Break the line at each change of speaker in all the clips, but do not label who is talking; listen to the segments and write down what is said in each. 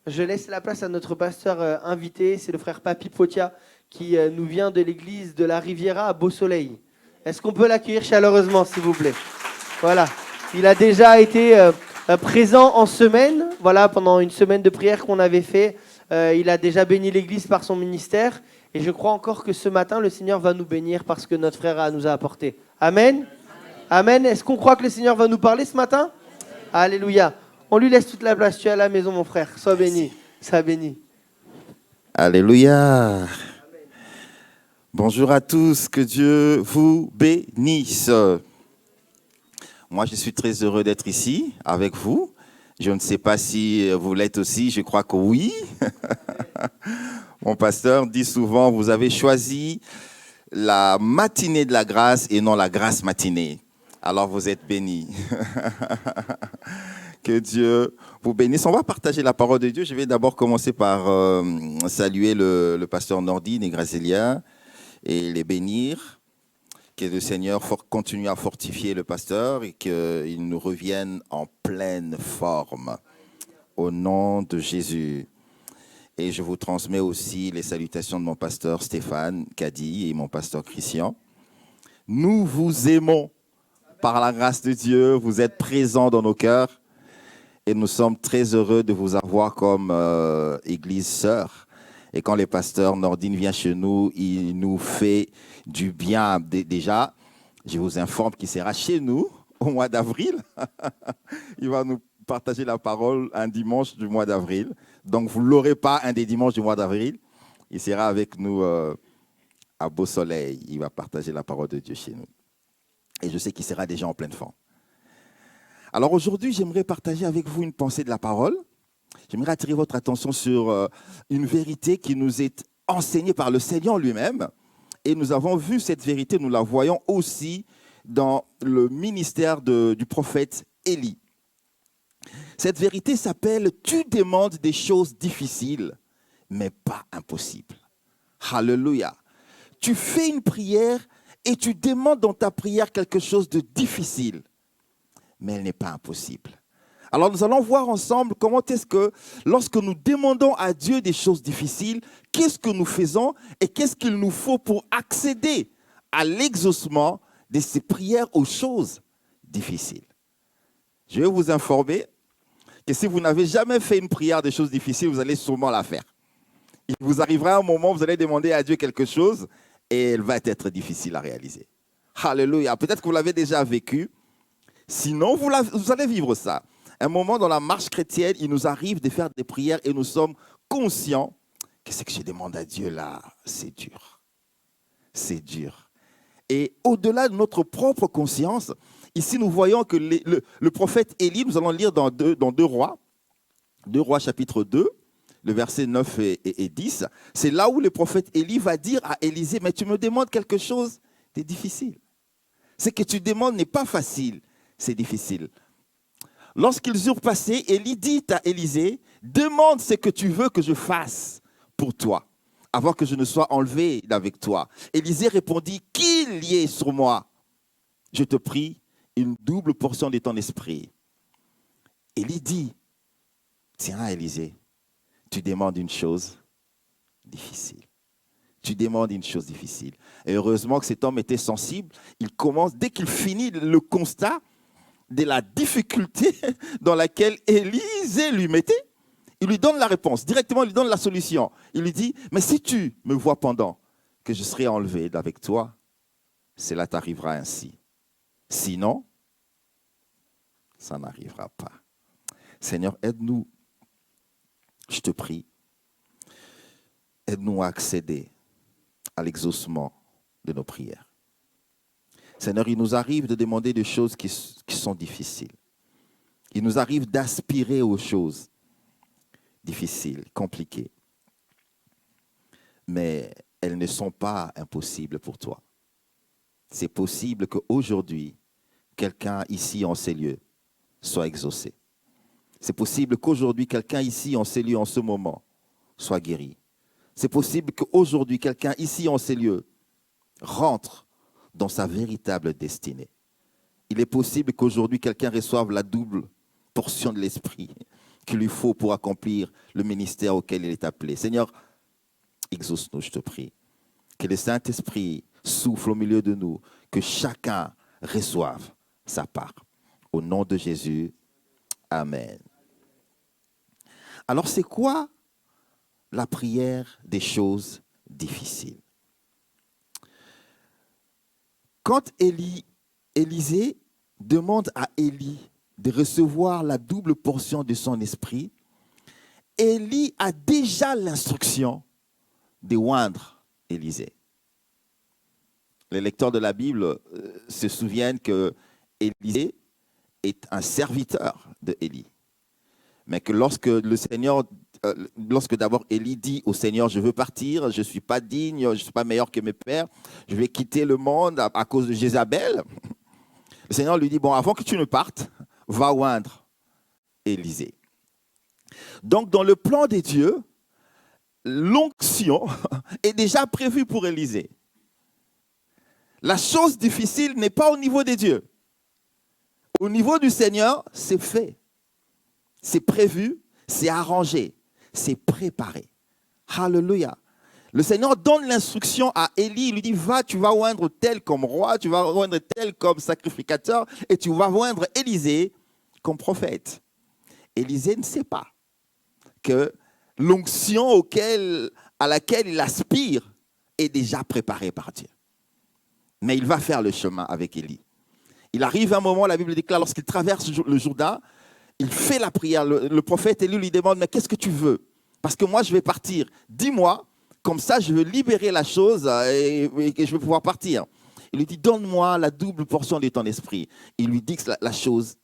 Je laisse la place à notre pasteur invité, c'est le frère Papi Potia, qui nous vient de l'église de la Riviera à Beau-Soleil. Est-ce qu'on peut l'accueillir chaleureusement, s'il vous plaît? Voilà. Il a déjà été présent en semaine, voilà, pendant une semaine de prière qu'on avait fait. Il a déjà béni l'église par son ministère. Et je crois encore que ce matin, le Seigneur va nous bénir parce que notre frère nous a apporté. Amen. Amen. Est-ce qu'on croit que le Seigneur va nous parler ce matin? Alléluia. On lui laisse toute la place. Tu es à la maison, mon frère. Sois béni. Sois béni.
Alléluia. Bonjour à tous. Que Dieu vous bénisse. Moi, je suis très heureux d'être ici avec vous. Je ne sais pas si vous l'êtes aussi. Je crois que oui. Mon pasteur dit souvent, vous avez choisi la matinée de la grâce et non la grâce matinée. Alors, vous êtes bénis. Que Dieu vous bénisse. On va partager la parole de Dieu. Je vais d'abord commencer par saluer le pasteur Nordine et Gracélia et les bénir. Que le Seigneur continue à fortifier le pasteur et qu'il nous revienne en pleine forme. Au nom de Jésus. Et je vous transmets aussi les salutations de mon pasteur Stéphane Kadi et mon pasteur Christian. Nous vous aimons par la grâce de Dieu. Vous êtes présents dans nos cœurs. Et nous sommes très heureux de vous avoir comme église sœur. Et quand le pasteur Nordine vient chez nous, il nous fait du bien. Déjà, je vous informe qu'il sera chez nous au mois d'avril. Il va nous partager la parole un dimanche du mois d'avril. Donc, vous ne l'aurez pas un des dimanches du mois d'avril. Il sera avec nous à Beau-Soleil. Il va partager la parole de Dieu chez nous. Et je sais qu'il sera déjà en pleine forme. Alors aujourd'hui, j'aimerais partager avec vous une pensée de la parole. J'aimerais attirer votre attention sur une vérité qui nous est enseignée par le Seigneur lui-même. Et nous avons vu cette vérité, nous la voyons aussi dans le ministère du prophète Élie. Cette vérité s'appelle « Tu demandes des choses difficiles, mais pas impossibles ». Alléluia. Tu fais une prière et tu demandes dans ta prière quelque chose de difficile, mais elle n'est pas impossible. Alors nous allons voir ensemble comment est-ce que lorsque nous demandons à Dieu des choses difficiles, qu'est-ce que nous faisons et qu'est-ce qu'il nous faut pour accéder à l'exaucement de ces prières aux choses difficiles. Je vais vous informer que si vous n'avez jamais fait une prière des choses difficiles, vous allez sûrement la faire. Il vous arrivera un moment où vous allez demander à Dieu quelque chose et elle va être difficile à réaliser. Alléluia. Peut-être que vous l'avez déjà vécu. Sinon, vous allez vivre ça. Un moment dans la marche chrétienne, il nous arrive de faire des prières et nous sommes conscients que ce que je demande à Dieu là, c'est dur. C'est dur. Et au-delà de notre propre conscience, ici nous voyons que le prophète Élie, nous allons lire dans 2 Rois, 2 Rois chapitre 2, le verset 9 et 10. C'est là où le prophète Élie va dire à Élisée, mais tu me demandes quelque chose de difficile. Ce que tu demandes n'est pas facile. C'est difficile. Lorsqu'ils eurent passé, Élie dit à Élisée, demande ce que tu veux que je fasse pour toi, avant que je ne sois enlevé d'avec toi. Élisée répondit, qu'il y ait sur moi, je te prie, une double portion de ton esprit. Élie dit, tiens Élisée, tu demandes une chose difficile. Tu demandes une chose difficile. Et heureusement que cet homme était sensible. Il commence, dès qu'il finit le constat de la difficulté dans laquelle Élisée lui mettait, il lui donne la réponse. Directement, il lui donne la solution. Il lui dit, mais si tu me vois pendant que je serai enlevé d'avec toi, cela t'arrivera ainsi. Sinon, ça n'arrivera pas. Seigneur, aide-nous, je te prie, aide-nous à accéder à l'exaucement de nos prières. Seigneur, il nous arrive de demander des choses qui sont difficiles. Il nous arrive d'aspirer aux choses difficiles, compliquées. Mais elles ne sont pas impossibles pour toi. C'est possible qu'aujourd'hui, quelqu'un ici en ces lieux soit exaucé. C'est possible qu'aujourd'hui, quelqu'un ici en ces lieux, en ce moment, soit guéri. C'est possible qu'aujourd'hui, quelqu'un ici en ces lieux rentre dans sa véritable destinée. Il est possible qu'aujourd'hui, quelqu'un reçoive la double portion de l'esprit. qu'il lui faut pour accomplir le ministère auquel il est appelé. Seigneur, exauce-nous, je te prie. Que le Saint-Esprit souffle au milieu de nous, que chacun reçoive sa part. Au nom de Jésus, amen. Alors, c'est quoi la prière des choses difficiles? Quand Élisée demande à Élie de recevoir la double portion de son esprit, Élie a déjà l'instruction de oindre Élisée. Les lecteurs de la Bible se souviennent que Élisée est un serviteur de Élie. Mais que lorsque d'abord Élie dit au Seigneur, je veux partir, je ne suis pas digne, je ne suis pas meilleur que mes pères, je vais quitter le monde à cause de Jézabel. Le Seigneur lui dit, bon, avant que tu ne partes, va oindre Élisée. Donc, dans le plan de Dieu, l'onction est déjà prévue pour Élisée. La chose difficile n'est pas au niveau de Dieu. Au niveau du Seigneur, c'est fait. C'est prévu, c'est arrangé, c'est préparé. Alléluia. Le Seigneur donne l'instruction à Élie, il lui dit, va, tu vas oindre tel comme roi, tu vas oindre tel comme sacrificateur, et tu vas oindre Élisée comme prophète. Élisée ne sait pas que l'onction à laquelle il aspire est déjà préparée par Dieu. Mais il va faire le chemin avec Élie. Il arrive un moment, la Bible déclare, lorsqu'il traverse le Jourdain, il fait la prière. Le prophète Élie lui demande, mais qu'est-ce que tu veux? Parce que moi, je vais partir. Dis-moi, comme ça, je veux libérer la chose et je vais pouvoir partir. Il lui dit, donne-moi la double portion de ton esprit. Il lui dit que la chose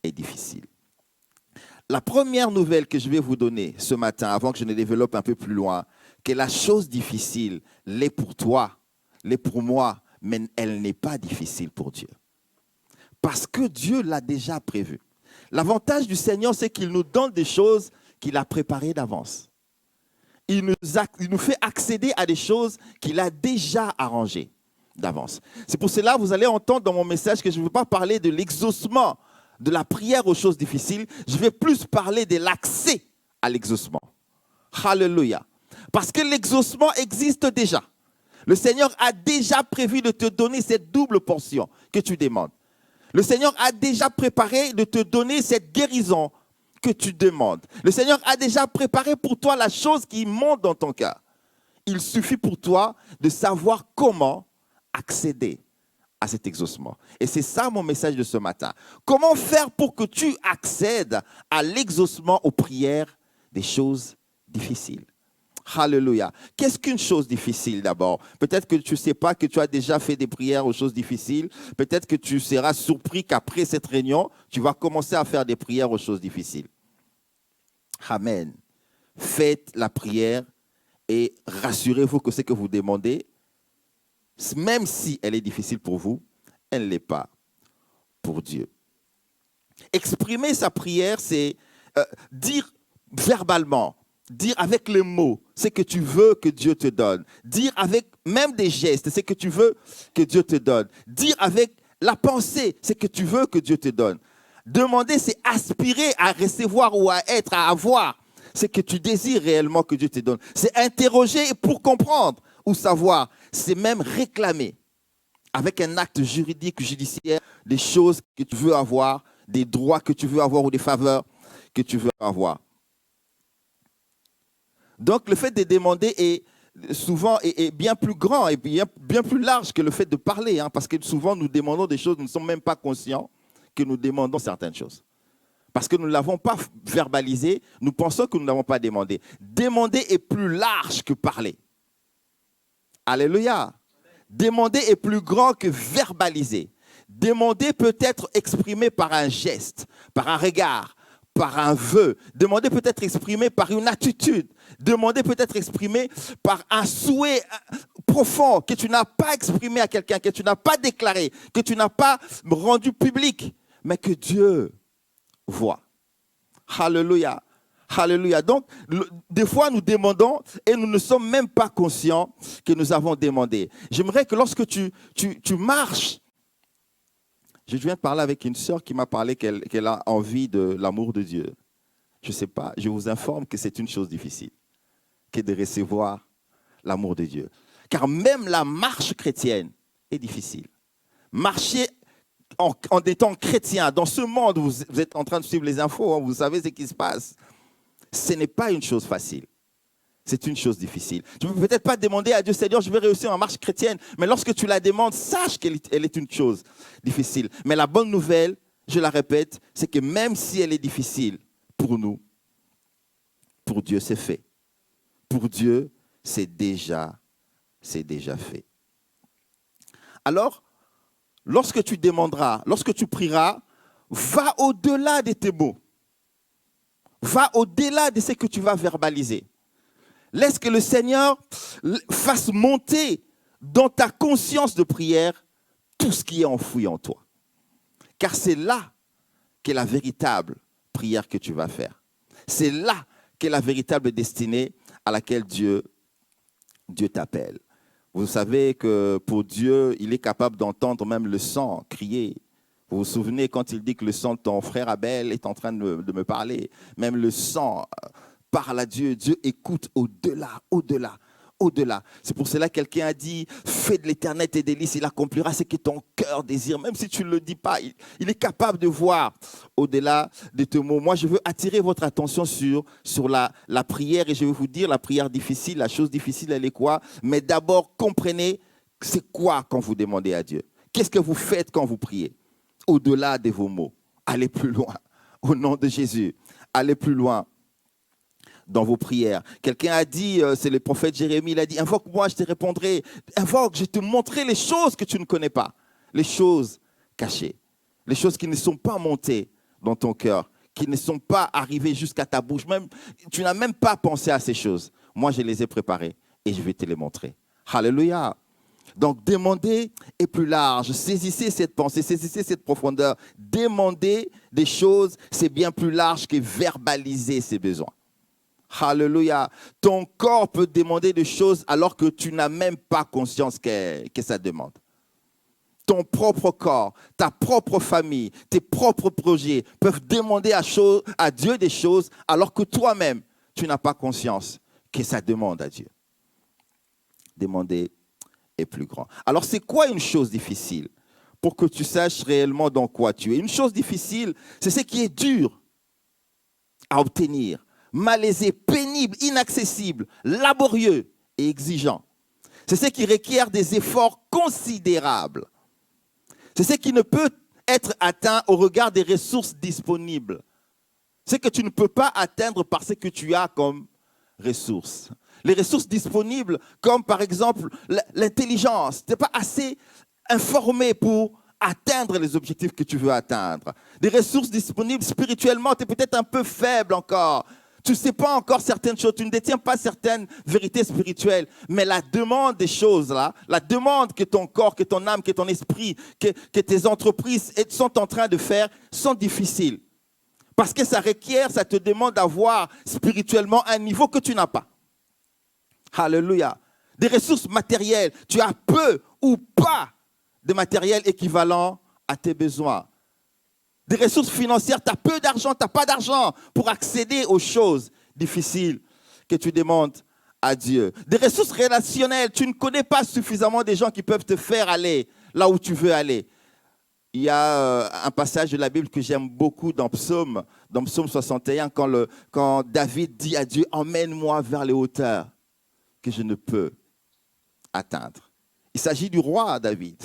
est difficile. La première nouvelle que je vais vous donner ce matin, avant que je ne développe un peu plus loin, que la chose difficile l'est pour toi, l'est pour moi, mais elle n'est pas difficile pour Dieu. Parce que Dieu l'a déjà prévu. L'avantage du Seigneur, c'est qu'il nous donne des choses qu'il a préparées d'avance. Il nous fait accéder à des choses qu'il a déjà arrangées d'avance. C'est pour cela que vous allez entendre dans mon message que je ne veux pas parler de l'exaucement, de la prière aux choses difficiles. Je vais plus parler de l'accès à l'exaucement. Alléluia. Parce que l'exaucement existe déjà. Le Seigneur a déjà prévu de te donner cette double portion que tu demandes. Le Seigneur a déjà préparé de te donner cette guérison que tu demandes. Le Seigneur a déjà préparé pour toi la chose qui monte dans ton cœur. Il suffit pour toi de savoir comment accéder à cet exaucement. Et c'est ça mon message de ce matin. Comment faire pour que tu accèdes à l'exaucement aux prières des choses difficiles? Alléluia. Qu'est-ce qu'une chose difficile d'abord? Peut-être que tu ne sais pas que tu as déjà fait des prières aux choses difficiles. Peut-être que tu seras surpris qu'après cette réunion, tu vas commencer à faire des prières aux choses difficiles. Amen. Faites la prière et rassurez-vous que ce que vous demandez, même si elle est difficile pour vous, elle ne l'est pas pour Dieu. Exprimer sa prière, c'est dire verbalement, dire avec les mots ce que tu veux que Dieu te donne. Dire avec même des gestes ce que tu veux que Dieu te donne. Dire avec la pensée ce que tu veux que Dieu te donne. Demander, c'est aspirer à recevoir ou à être, à avoir ce que tu désires réellement que Dieu te donne. C'est interroger pour comprendre ou savoir. C'est même réclamer avec un acte juridique, judiciaire, des choses que tu veux avoir, des droits que tu veux avoir ou des faveurs que tu veux avoir. Donc, le fait de demander est souvent bien plus grand et bien plus large que le fait de parler. Parce que souvent, nous demandons des choses, nous ne sommes même pas conscients que nous demandons certaines choses. Parce que nous ne l'avons pas verbalisé, nous pensons que nous n'avons pas demandé. Demander est plus large que parler. Alléluia. Demander est plus grand que verbaliser. Demander peut être exprimé par un geste, par un regard, par un vœu. Demander peut être exprimé par une attitude. Demander peut être exprimé par un souhait profond que tu n'as pas exprimé à quelqu'un, que tu n'as pas déclaré, que tu n'as pas rendu public, mais que Dieu voit. Alléluia. Alléluia. Donc, des fois, nous demandons et nous ne sommes même pas conscients que nous avons demandé. J'aimerais que lorsque tu marches, je viens de parler avec une sœur qui m'a parlé qu'elle a envie de l'amour de Dieu. je ne sais pas, je vous informe que c'est une chose difficile, que de recevoir l'amour de Dieu. Car même la marche chrétienne est difficile. Marcher en étant chrétien, dans ce monde où vous êtes en train de suivre les infos, hein, vous savez ce qui se passe, ce n'est pas une chose facile. C'est une chose difficile. Tu ne peux peut-être pas demander à Dieu, Seigneur, je vais réussir en marche chrétienne, mais lorsque tu la demandes, sache qu'elle est une chose difficile. Mais la bonne nouvelle, je la répète, c'est que même si elle est difficile pour nous, pour Dieu, c'est fait. Pour Dieu, c'est déjà fait. Alors, lorsque tu demanderas, lorsque tu prieras, va au-delà de tes mots. Va au-delà de ce que tu vas verbaliser. Laisse que le Seigneur fasse monter dans ta conscience de prière tout ce qui est enfoui en toi. Car c'est là qu'est la véritable prière que tu vas faire. C'est là qu'est la véritable destinée à laquelle Dieu t'appelle. Vous savez que pour Dieu, il est capable d'entendre même le sang crier. Vous vous souvenez quand il dit que le sang de ton frère Abel est en train de me parler. Même le sang parle à Dieu. Dieu écoute au-delà, au-delà, au-delà. C'est pour cela que quelqu'un a dit, fais de l'éternel tes délices, il accomplira ce que ton cœur désire. Même si tu ne le dis pas, il est capable de voir au-delà de tes mots. Moi, je veux attirer votre attention sur la prière et je vais vous dire la prière difficile, la chose difficile, elle est quoi? Mais d'abord, comprenez, c'est quoi quand vous demandez à Dieu? Qu'est-ce que vous faites quand vous priez? Au-delà de vos mots, allez plus loin. Au nom de Jésus, allez plus loin dans vos prières. Quelqu'un a dit, c'est le prophète Jérémie, il a dit, invoque-moi, je te répondrai. Invoque, je te montrerai les choses que tu ne connais pas. Les choses cachées. Les choses qui ne sont pas montées dans ton cœur, qui ne sont pas arrivées jusqu'à ta bouche. Même, tu n'as même pas pensé à ces choses. Moi, je les ai préparées et je vais te les montrer. Alléluia. Donc, demander est plus large. Saisissez cette pensée, saisissez cette profondeur. Demander des choses, c'est bien plus large que verbaliser ses besoins. Alléluia. Ton corps peut demander des choses alors que tu n'as même pas conscience que ça demande. Ton propre corps, ta propre famille, tes propres projets peuvent demander à Dieu des choses alors que toi-même, tu n'as pas conscience que ça demande à Dieu. Demander est plus grand. Alors, c'est quoi une chose difficile? Pour que tu saches réellement dans quoi tu es. Une chose difficile, c'est ce qui est dur à obtenir, malaisé, pénible, inaccessible, laborieux et exigeant. C'est ce qui requiert des efforts considérables. C'est ce qui ne peut être atteint au regard des ressources disponibles. C'est que tu ne peux pas atteindre par ce que tu as comme ressources. Les ressources disponibles, comme par exemple l'intelligence, tu n'es pas assez informé pour atteindre les objectifs que tu veux atteindre. Des ressources disponibles spirituellement, tu es peut-être un peu faible encore. Tu ne sais pas encore certaines choses, tu ne détiens pas certaines vérités spirituelles, mais la demande des choses là, la demande que ton corps, que ton âme, que ton esprit, que tes entreprises sont en train de faire sont difficiles. Parce que ça requiert, ça te demande d'avoir spirituellement un niveau que tu n'as pas. Alléluia. Des ressources matérielles, tu as peu ou pas de matériel équivalent à tes besoins. Des ressources financières, tu as peu d'argent, tu n'as pas d'argent pour accéder aux choses difficiles que tu demandes à Dieu. Des ressources relationnelles, tu ne connais pas suffisamment des gens qui peuvent te faire aller là où tu veux aller. Il y a un passage de la Bible que j'aime beaucoup dans Psaume 61, quand David dit à Dieu, emmène-moi vers les hauteurs que je ne peux atteindre. Il s'agit du roi David.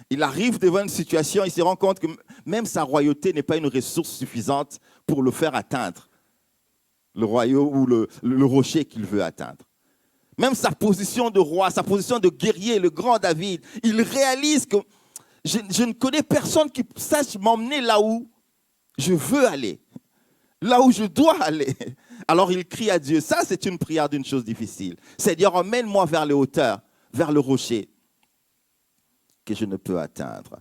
Il arrive devant une situation, il se rend compte que même sa royauté n'est pas une ressource suffisante pour le faire atteindre le royaume ou le rocher qu'il veut atteindre. Même sa position de roi, sa position de guerrier, le grand David, il réalise que je ne connais personne qui sache m'emmener là où je veux aller, là où je dois aller. Alors il crie à Dieu. Ça, c'est une prière d'une chose difficile. Seigneur, emmène-moi vers les hauteurs, vers le rocher que je ne peux atteindre.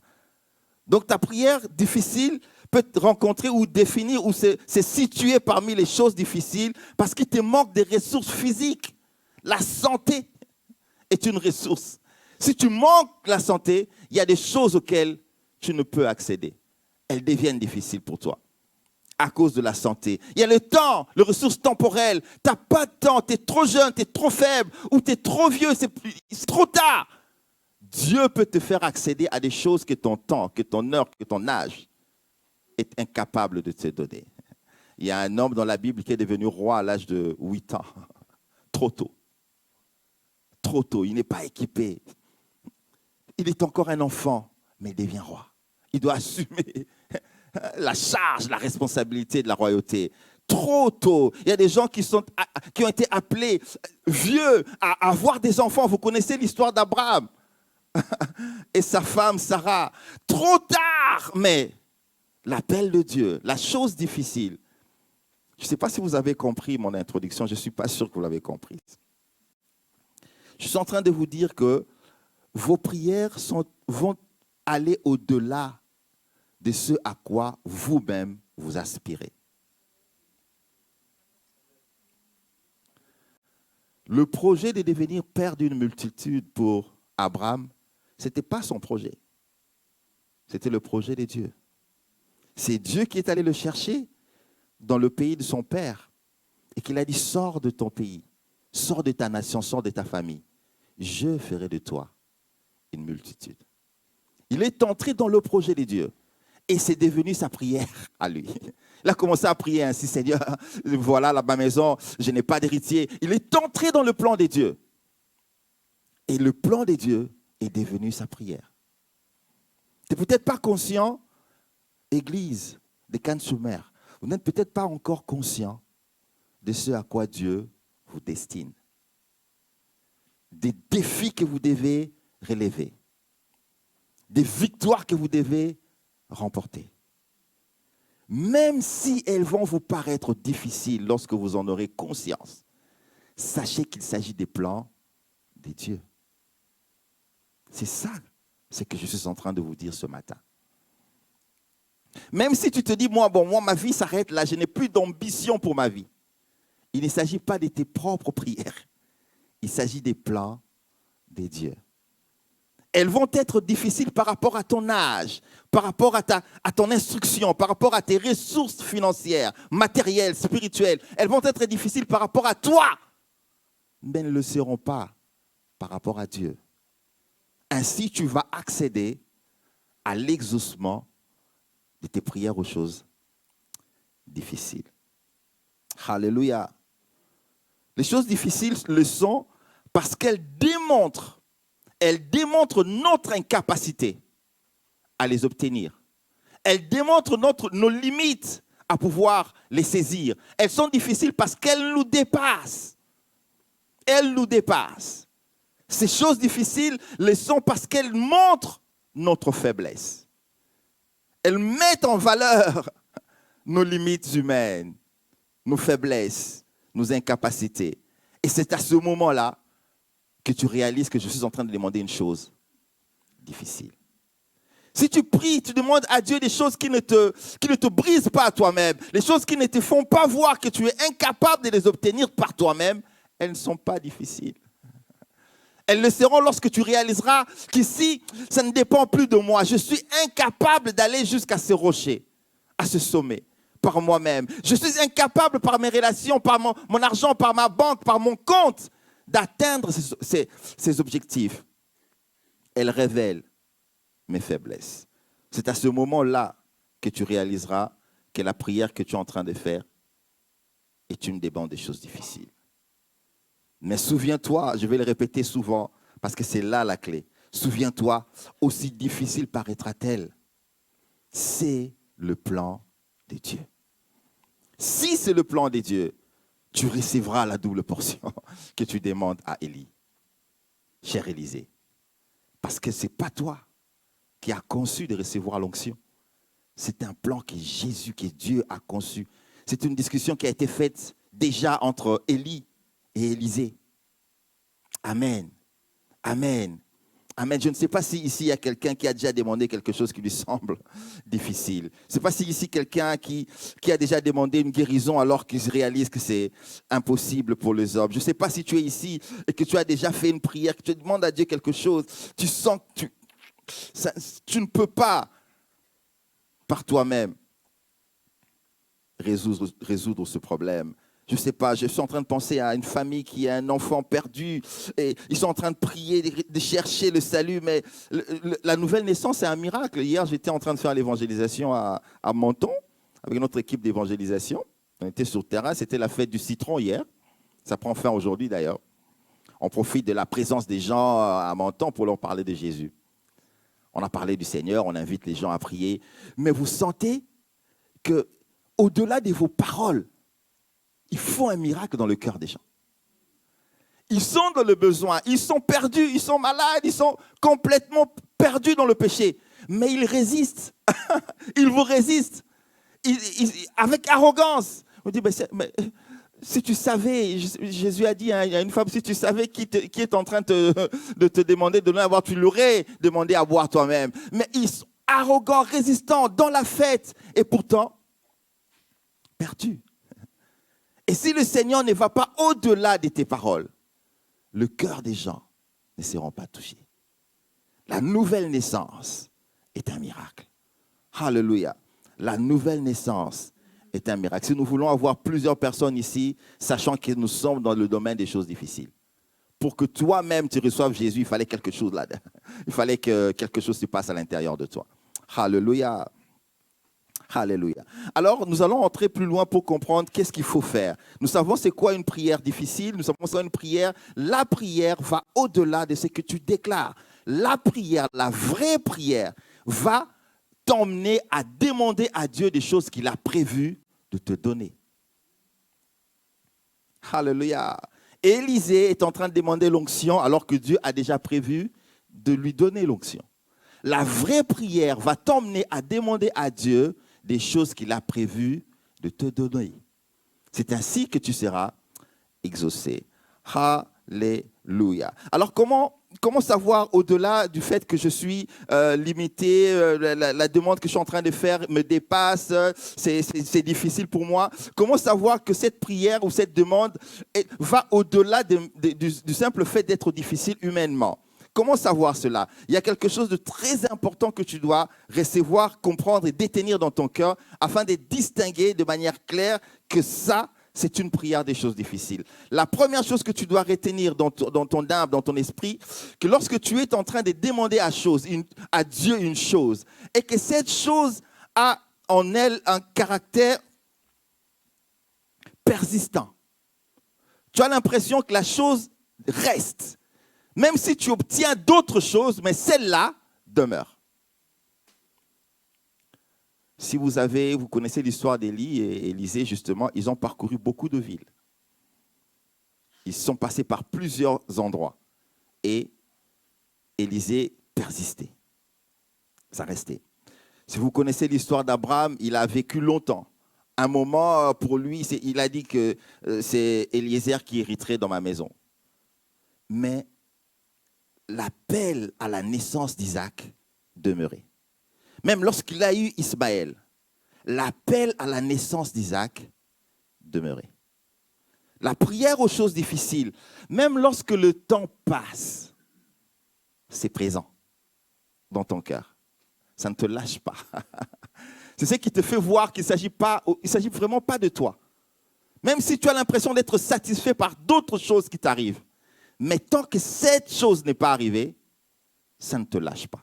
Donc ta prière difficile peut te rencontrer ou définir ou se situer parmi les choses difficiles parce qu'il te manque des ressources physiques. La santé est une ressource. Si tu manques la santé, il y a des choses auxquelles tu ne peux accéder. Elles deviennent difficiles pour toi. à cause de la santé. Il y a le temps, les ressources temporelles. Tu n'as pas de temps, tu es trop jeune, tu es trop faible ou tu es trop vieux, c'est trop tard. Dieu peut te faire accéder à des choses que ton temps, que ton heure, que ton âge est incapable de te donner. Il y a un homme dans la Bible qui est devenu roi à l'âge de 8 ans. Trop tôt. Trop tôt, il n'est pas équipé. Il est encore un enfant, mais il devient roi. Il doit assumer la charge, la responsabilité de la royauté. Trop tôt. Il y a des gens qui ont été appelés vieux à avoir des enfants. Vous connaissez l'histoire d'Abraham et sa femme Sarah. Trop tard, mais l'appel de Dieu, la chose difficile. Je ne sais pas si vous avez compris mon introduction. Je ne suis pas sûr que vous l'avez comprise. Je suis en train de vous dire que vos prières vont aller au-delà de ce à quoi vous-même vous aspirez. Le projet de devenir père d'une multitude pour Abraham, ce n'était pas son projet. C'était le projet de Dieu. C'est Dieu qui est allé le chercher dans le pays de son père et qu'il a dit, sors de ton pays, sors de ta nation, sors de ta famille. Je ferai de toi une multitude. Il est entré dans le projet de Dieu et c'est devenu sa prière à lui. Il a commencé à prier ainsi, Seigneur, voilà ma maison, je n'ai pas d'héritier. Il est entré dans le plan de Dieu. Et le plan de Dieu est devenu sa prière. Tu n'es peut-être pas conscient, Église de Cannes-sur-Mer, vous n'êtes peut-être pas encore conscient de ce à quoi Dieu vous destine. Des défis que vous devez relever. Des victoires que vous devez remporter. Même si elles vont vous paraître difficiles lorsque vous en aurez conscience, sachez qu'il s'agit des plans de Dieu. C'est ça ce que je suis en train de vous dire ce matin. Même si tu te dis, moi ma vie s'arrête là, je n'ai plus d'ambition pour ma vie. Il ne s'agit pas de tes propres prières. Il s'agit des plans de Dieu. Elles vont être difficiles par rapport à ton âge, par rapport à ton instruction, par rapport à tes ressources financières, matérielles, spirituelles. Elles vont être difficiles par rapport à toi, mais elles ne le seront pas par rapport à Dieu. Ainsi, tu vas accéder à l'exaucement de tes prières aux choses difficiles. Alléluia. Les choses difficiles le sont parce qu'elles démontrent notre incapacité à les obtenir. Elles démontrent nos limites à pouvoir les saisir. Elles sont difficiles parce qu'elles nous dépassent. Elles nous dépassent. Ces choses difficiles le sont parce qu'elles montrent notre faiblesse. Elles mettent en valeur nos limites humaines, nos faiblesses, nos incapacités. Et c'est à ce moment-là que tu réalises que je suis en train de demander une chose difficile. Si tu pries, tu demandes à Dieu des choses qui ne te brisent pas à toi-même, les choses qui ne te font pas voir que tu es incapable de les obtenir par toi-même, elles ne sont pas difficiles. Elles le seront lorsque tu réaliseras qu'ici, ça ne dépend plus de moi. Je suis incapable d'aller jusqu'à ce rocher, à ce sommet, par moi-même. Je suis incapable par mes relations, par mon argent, par ma banque, par mon compte, d'atteindre ces objectifs. Elles révèlent mes faiblesses. C'est à ce moment-là que tu réaliseras que la prière que tu es en train de faire est une des bandes des choses difficiles. Mais souviens-toi, je vais le répéter souvent, parce que c'est là la clé. Souviens-toi, aussi difficile paraîtra-t-elle, c'est le plan de Dieu. Si c'est le plan de Dieu, tu recevras la double portion que tu demandes à Élie, cher Élisée. Parce que ce n'est pas toi qui as conçu de recevoir l'onction. C'est un plan que Jésus, que Dieu a conçu. C'est une discussion qui a été faite déjà entre Élie et Élisée. Amen. Amen. Amen. Je ne sais pas si ici il y a quelqu'un qui a déjà demandé quelque chose qui lui semble difficile. Je ne sais pas si ici quelqu'un qui a déjà demandé une guérison alors qu'il réalise que c'est impossible pour les hommes. Je ne sais pas si tu es ici et que tu as déjà fait une prière, que tu demandes à Dieu quelque chose. Tu sens que tu ne peux pas par toi-même. résoudre ce problème. Je ne sais pas, je suis en train de penser à une famille qui a un enfant perdu et ils sont en train de prier, de chercher le salut, mais la nouvelle naissance, c'est un miracle. Hier, j'étais en train de faire l'évangélisation à Menton avec notre équipe d'évangélisation. On était sur le terrain, c'était la fête du citron hier. Ça prend fin aujourd'hui d'ailleurs. On profite de la présence des gens à Menton pour leur parler de Jésus. On a parlé du Seigneur, on invite les gens à prier. Mais vous sentez qu'au-delà de vos paroles, il faut un miracle dans le cœur des gens. Ils sont dans le besoin, ils sont perdus, ils sont malades, ils sont complètement perdus dans le péché. Mais ils résistent. Ils vous résistent. Avec arrogance. On dit, mais si tu savais, Jésus a dit à une femme, si tu savais qui est en train de te demander de l'eau à boire, tu l'aurais demandé à boire toi-même. Mais ils sont arrogants, résistants, dans la fête, et pourtant, perdus. Et si le Seigneur ne va pas au-delà de tes paroles, le cœur des gens ne seront pas touchés. La nouvelle naissance est un miracle. Alléluia. La nouvelle naissance est un miracle. Si nous voulons avoir plusieurs personnes ici, sachant que nous sommes dans le domaine des choses difficiles, pour que toi-même tu reçoives Jésus, il fallait quelque chose là-dedans. Il fallait que quelque chose se passe à l'intérieur de toi. Alléluia. Alléluia. Alors, nous allons entrer plus loin pour comprendre qu'est-ce qu'il faut faire. Nous savons c'est quoi une prière difficile. Nous savons c'est quoi une prière. La prière va au-delà de ce que tu déclares. La prière, la vraie prière, va t'emmener à demander à Dieu des choses qu'il a prévues de te donner. Alléluia. Élisée est en train de demander l'onction alors que Dieu a déjà prévu de lui donner l'onction. La vraie prière va t'emmener à demander à Dieu des choses qu'il a prévues de te donner. C'est ainsi que tu seras exaucé. Alléluia. Alors comment savoir au-delà du fait que je suis limité, la demande que je suis en train de faire me dépasse, c'est difficile pour moi. Comment savoir que cette prière ou cette demande va au-delà du simple fait d'être difficile humainement? Comment savoir cela? Il y a quelque chose de très important que tu dois recevoir, comprendre et détenir dans ton cœur afin de distinguer de manière claire que ça, c'est une prière des choses difficiles. La première chose que tu dois retenir dans ton âme, dans ton esprit, que lorsque tu es en train de demander à Dieu une chose, et que cette chose a en elle un caractère persistant. Tu as l'impression que la chose reste. Même si tu obtiens d'autres choses, mais celle-là demeure. Si vous connaissez l'histoire d'Élie et Élisée, justement, ils ont parcouru beaucoup de villes. Ils sont passés par plusieurs endroits. Et Élisée persistait. Ça restait. Si vous connaissez l'histoire d'Abraham, il a vécu longtemps. Un moment, pour lui, il a dit que c'est Eliezer qui hériterait dans ma maison. Mais l'appel à la naissance d'Isaac demeurait. Même lorsqu'il a eu Ismaël, l'appel à la naissance d'Isaac demeurait. La prière aux choses difficiles, même lorsque le temps passe, c'est présent dans ton cœur. Ça ne te lâche pas. C'est ce qui te fait voir qu'il ne s'agit vraiment pas de toi. Même si tu as l'impression d'être satisfait par d'autres choses qui t'arrivent, mais tant que cette chose n'est pas arrivée, ça ne te lâche pas.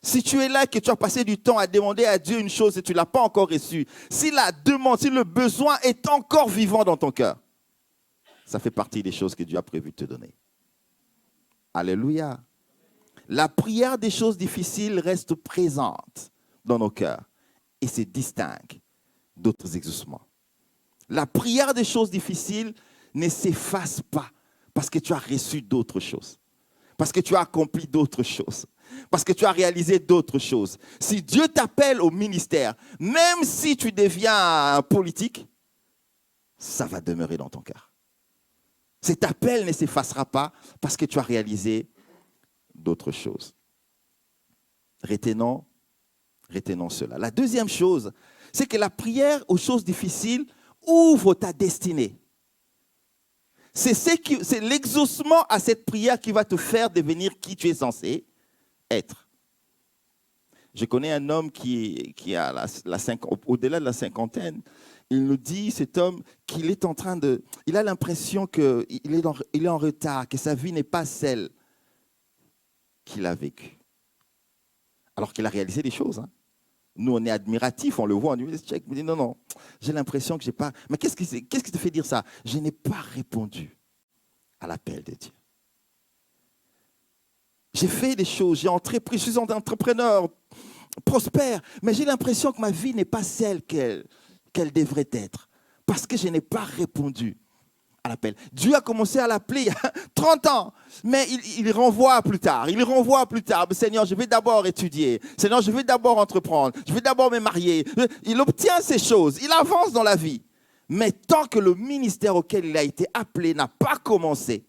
Si tu es là et que tu as passé du temps à demander à Dieu une chose et tu ne l'as pas encore reçue, si la demande, si le besoin est encore vivant dans ton cœur, ça fait partie des choses que Dieu a prévu de te donner. Alléluia. La prière des choses difficiles reste présente dans nos cœurs et se distingue d'autres exaucements. La prière des choses difficiles ne s'efface pas parce que tu as reçu d'autres choses, parce que tu as accompli d'autres choses, parce que tu as réalisé d'autres choses. Si Dieu t'appelle au ministère, même si tu deviens un politique, ça va demeurer dans ton cœur. Cet appel ne s'effacera pas parce que tu as réalisé d'autres choses. Retenons cela. La deuxième chose, c'est que la prière aux choses difficiles ouvre ta destinée. C'est l'exaucement à cette prière qui va te faire devenir qui tu es censé être. Je connais un homme qui a au-delà de la cinquantaine. Il nous dit, cet homme, qu'il est en train de... Il a l'impression qu'il est en retard, que sa vie n'est pas celle qu'il a vécue. Alors qu'il a réalisé des choses. Hein. Nous, on est admiratifs, on le voit, on dit, check. Il dit, non, non, j'ai l'impression que je n'ai pas... Mais qu'est-ce qui te fait dire ça? Je n'ai pas répondu à l'appel de Dieu. J'ai fait des choses, j'ai entrepris, je suis un entrepreneur prospère, mais j'ai l'impression que ma vie n'est pas celle qu'elle devrait être, parce que je n'ai pas répondu à l'appel. Dieu a commencé à l'appeler il y a 30 ans, mais il renvoie plus tard. Il renvoie plus tard. Seigneur, je vais d'abord étudier. Seigneur, je vais d'abord entreprendre. Je vais d'abord me marier. Il obtient ces choses. Il avance dans la vie. Mais tant que le ministère auquel il a été appelé n'a pas commencé,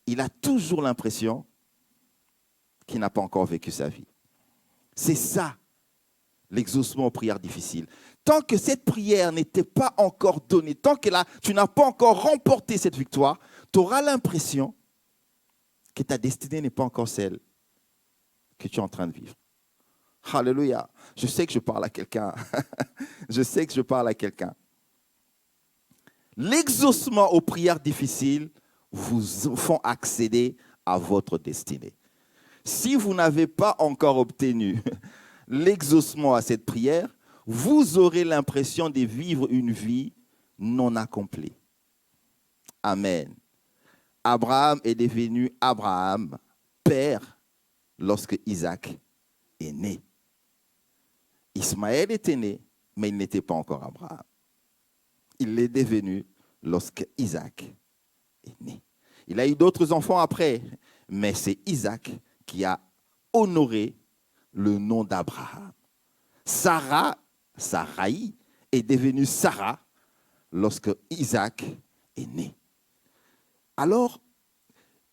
il a toujours l'impression qu'il n'a pas encore vécu sa vie. C'est ça, l'exaucement aux prières difficiles. Tant que cette prière n'était pas encore donnée, tant que tu n'as pas encore remporté cette victoire, tu auras l'impression que ta destinée n'est pas encore celle que tu es en train de vivre. Alléluia. Je sais que je parle à quelqu'un. Je sais que je parle à quelqu'un. L'exaucement aux prières difficiles vous font accéder à votre destinée. Si vous n'avez pas encore obtenu l'exaucement à cette prière, vous aurez l'impression de vivre une vie non accomplie. Amen. Abraham est devenu Abraham, père, lorsque Isaac est né. Ismaël était né, mais il n'était pas encore Abraham. Il l'est devenu lorsque Isaac est né. Il a eu d'autres enfants après, mais c'est Isaac qui a honoré le nom d'Abraham. Sarai est devenue Sarah lorsque Isaac est né. Alors,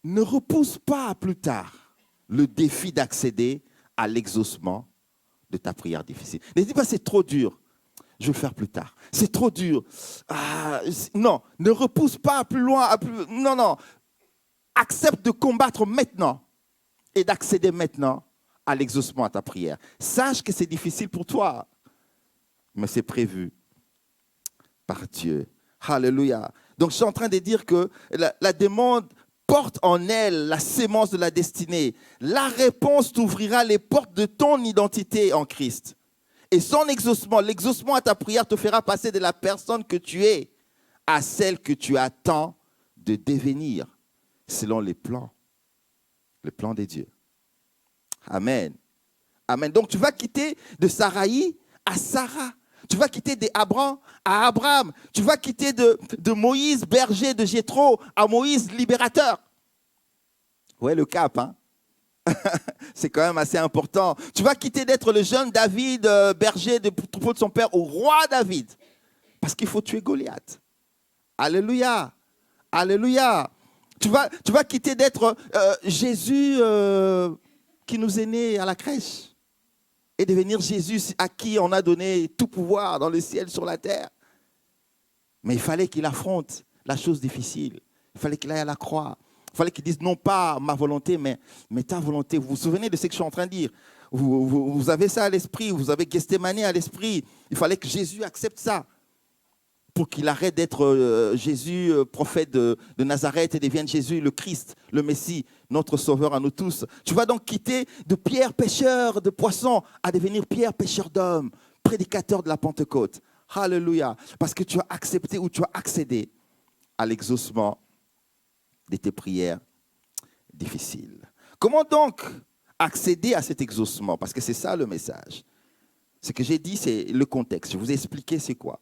ne repousse pas plus tard le défi d'accéder à l'exaucement de ta prière difficile. Ne dis pas c'est trop dur, je vais le faire plus tard. C'est trop dur. Non, ne repousse pas plus loin. Non. Accepte de combattre maintenant et d'accéder maintenant à l'exaucement à ta prière. Sache que c'est difficile pour toi, mais c'est prévu par Dieu. Alléluia. Donc, je suis en train de dire que la demande porte en elle la sémence de la destinée. La réponse t'ouvrira les portes de ton identité en Christ. Et son l'exaucement à ta prière te fera passer de la personne que tu es à celle que tu attends de devenir, selon les plans de Dieu. Amen. Amen. Donc, tu vas quitter de Sarai à Sarah. Tu vas quitter d'Abraham à Abraham. Tu vas quitter de Moïse, berger de Jéthro, à Moïse, libérateur. Ouais, le cap, hein. C'est quand même assez important. Tu vas quitter d'être le jeune David, berger de troupeau de son père, au roi David. Parce qu'il faut tuer Goliath. Alléluia. Alléluia. Tu vas quitter d'être Jésus qui nous est né à la crèche et devenir Jésus à qui on a donné tout pouvoir dans le ciel, sur la terre. Mais il fallait qu'il affronte la chose difficile. Il fallait qu'il aille à la croix. Il fallait qu'il dise non pas ma volonté, mais ta volonté. Vous vous souvenez de ce que je suis en train de dire? Vous avez ça à l'esprit, vous avez Gethsémani à l'esprit. Il fallait que Jésus accepte ça pour qu'il arrête d'être Jésus, prophète de Nazareth, et devienne Jésus le Christ, le Messie, notre sauveur à nous tous. Tu vas donc quitter de Pierre, pêcheur de poissons, à devenir Pierre, pêcheur d'hommes, prédicateur de la Pentecôte. Alléluia. Parce que tu as accepté ou tu as accédé à l'exaucement de tes prières difficiles. Comment donc accéder à cet exaucement? Parce que c'est ça le message. Ce que j'ai dit, c'est le contexte. Je vous ai expliqué c'est quoi.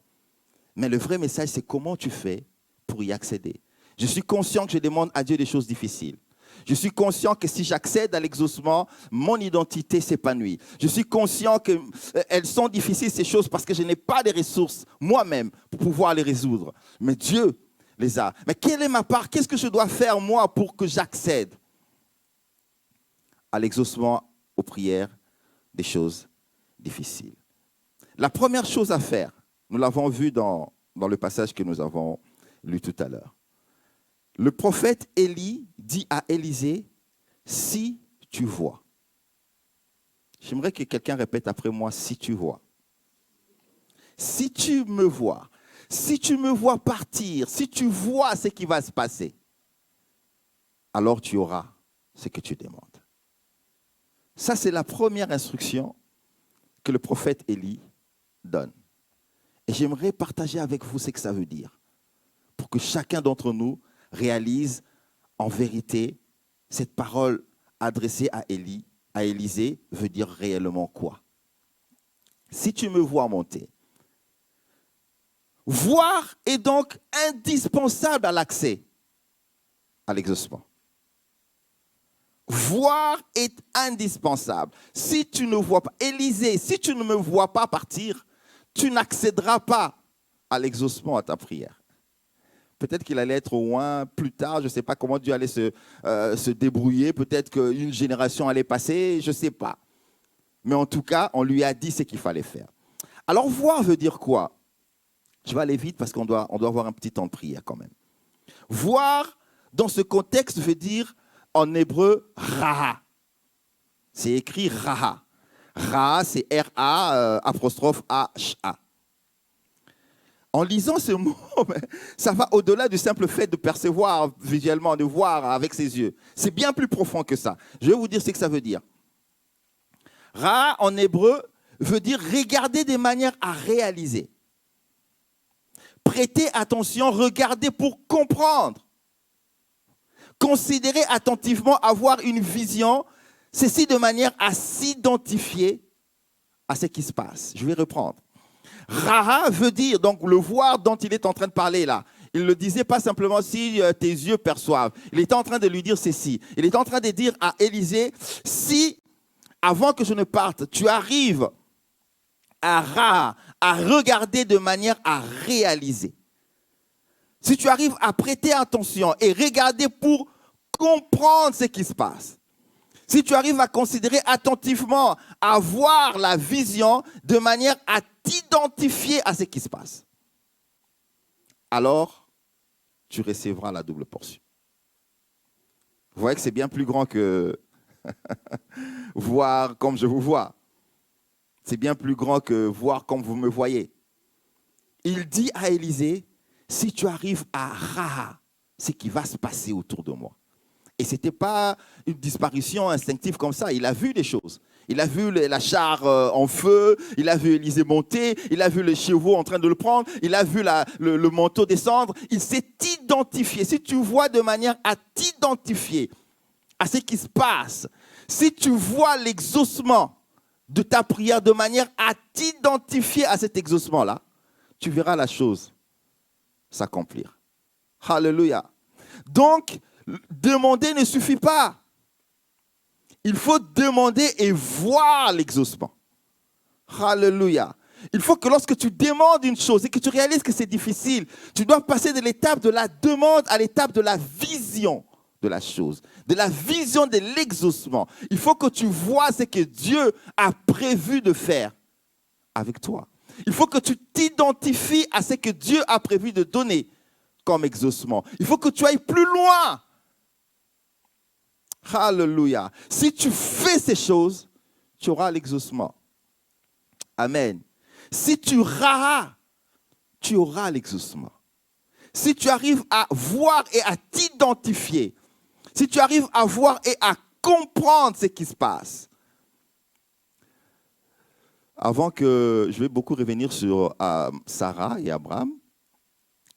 Mais le vrai message, c'est comment tu fais pour y accéder. Je suis conscient que je demande à Dieu des choses difficiles. Je suis conscient que si j'accède à l'exaucement, mon identité s'épanouit. Je suis conscient qu'elles sont difficiles, ces choses, parce que je n'ai pas les ressources moi-même pour pouvoir les résoudre. Mais Dieu les a. Mais quelle est ma part? Qu'est-ce que je dois faire, moi, pour que j'accède à l'exaucement aux prières des choses difficiles? La première chose à faire, nous l'avons vu dans le passage que nous avons lu tout à l'heure. Le prophète Élie dit à Élisée, si tu vois. J'aimerais que quelqu'un répète après moi, si tu vois. Si tu me vois, si tu me vois partir, si tu vois ce qui va se passer, alors tu auras ce que tu demandes. Ça, c'est la première instruction que le prophète Élie donne. Et j'aimerais partager avec vous ce que ça veut dire, pour que chacun d'entre nous réalise en vérité cette parole adressée à Élie, à Élisée, veut dire réellement quoi. Si tu me vois monter, voir est donc indispensable à l'accès à l'exaucement. Voir est indispensable. Si tu ne vois pas, Élisée, si tu ne me vois pas partir, tu n'accéderas pas à l'exaucement à ta prière. Peut-être qu'il allait être au loin plus tard, je ne sais pas comment Dieu allait se débrouiller, peut-être qu'une génération allait passer, je ne sais pas. Mais en tout cas, on lui a dit ce qu'il fallait faire. Alors voir veut dire quoi? Je vais aller vite parce qu'on doit avoir un petit temps de prière quand même. Voir, dans ce contexte, veut dire en hébreu raha. C'est écrit raha. Raha, c'est R-A, apostrophe A-H-A. En lisant ce mot, ça va au-delà du simple fait de percevoir visuellement, de voir avec ses yeux. C'est bien plus profond que ça. Je vais vous dire ce que ça veut dire. Raha, en hébreu, veut dire regarder de manière à réaliser. Prêter attention, regarder pour comprendre. Considérer attentivement, avoir une vision, ceci de manière à s'identifier à ce qui se passe. Je vais reprendre. Raha veut dire, donc le voir dont il est en train de parler là. Il ne le disait pas simplement si tes yeux perçoivent. Il était en train de lui dire ceci. Il est en train de dire à Élisée, si avant que je ne parte, tu arrives à Raha, à regarder de manière à réaliser. Si tu arrives à prêter attention et regarder pour comprendre ce qui se passe. Si tu arrives à considérer attentivement, à voir la vision de manière à t'identifier à ce qui se passe, alors tu recevras la double portion. Vous voyez que c'est bien plus grand que voir comme je vous vois. C'est bien plus grand que voir comme vous me voyez. Il dit à Élisée, si tu arrives à Raha, ce qui va se passer autour de moi. Et ce n'était pas une disparition instinctive comme ça. Il a vu des choses. Il a vu la char en feu. Il a vu Élisée monter. Il a vu les chevaux en train de le prendre. Il a vu le manteau descendre. Il s'est identifié. Si tu vois de manière à t'identifier à ce qui se passe, si tu vois l'exaucement de ta prière de manière à t'identifier à cet exaucement-là, tu verras la chose s'accomplir. Alléluia. Donc, demander ne suffit pas. Il faut demander et voir l'exaucement. Alléluia. Il faut que lorsque tu demandes une chose et que tu réalises que c'est difficile, tu dois passer de l'étape de la demande à l'étape de la vision de la chose, de la vision de l'exaucement. Il faut que tu vois ce que Dieu a prévu de faire avec toi. Il faut que tu t'identifies à ce que Dieu a prévu de donner comme exaucement. Il faut que tu ailles plus loin. Alléluia. Si tu fais ces choses, tu auras l'exaucement. Amen. Si tu raras, tu auras l'exaucement. Si tu arrives à voir et à t'identifier, si tu arrives à voir et à comprendre ce qui se passe. Avant que, je vais beaucoup revenir sur Sarah et Abraham.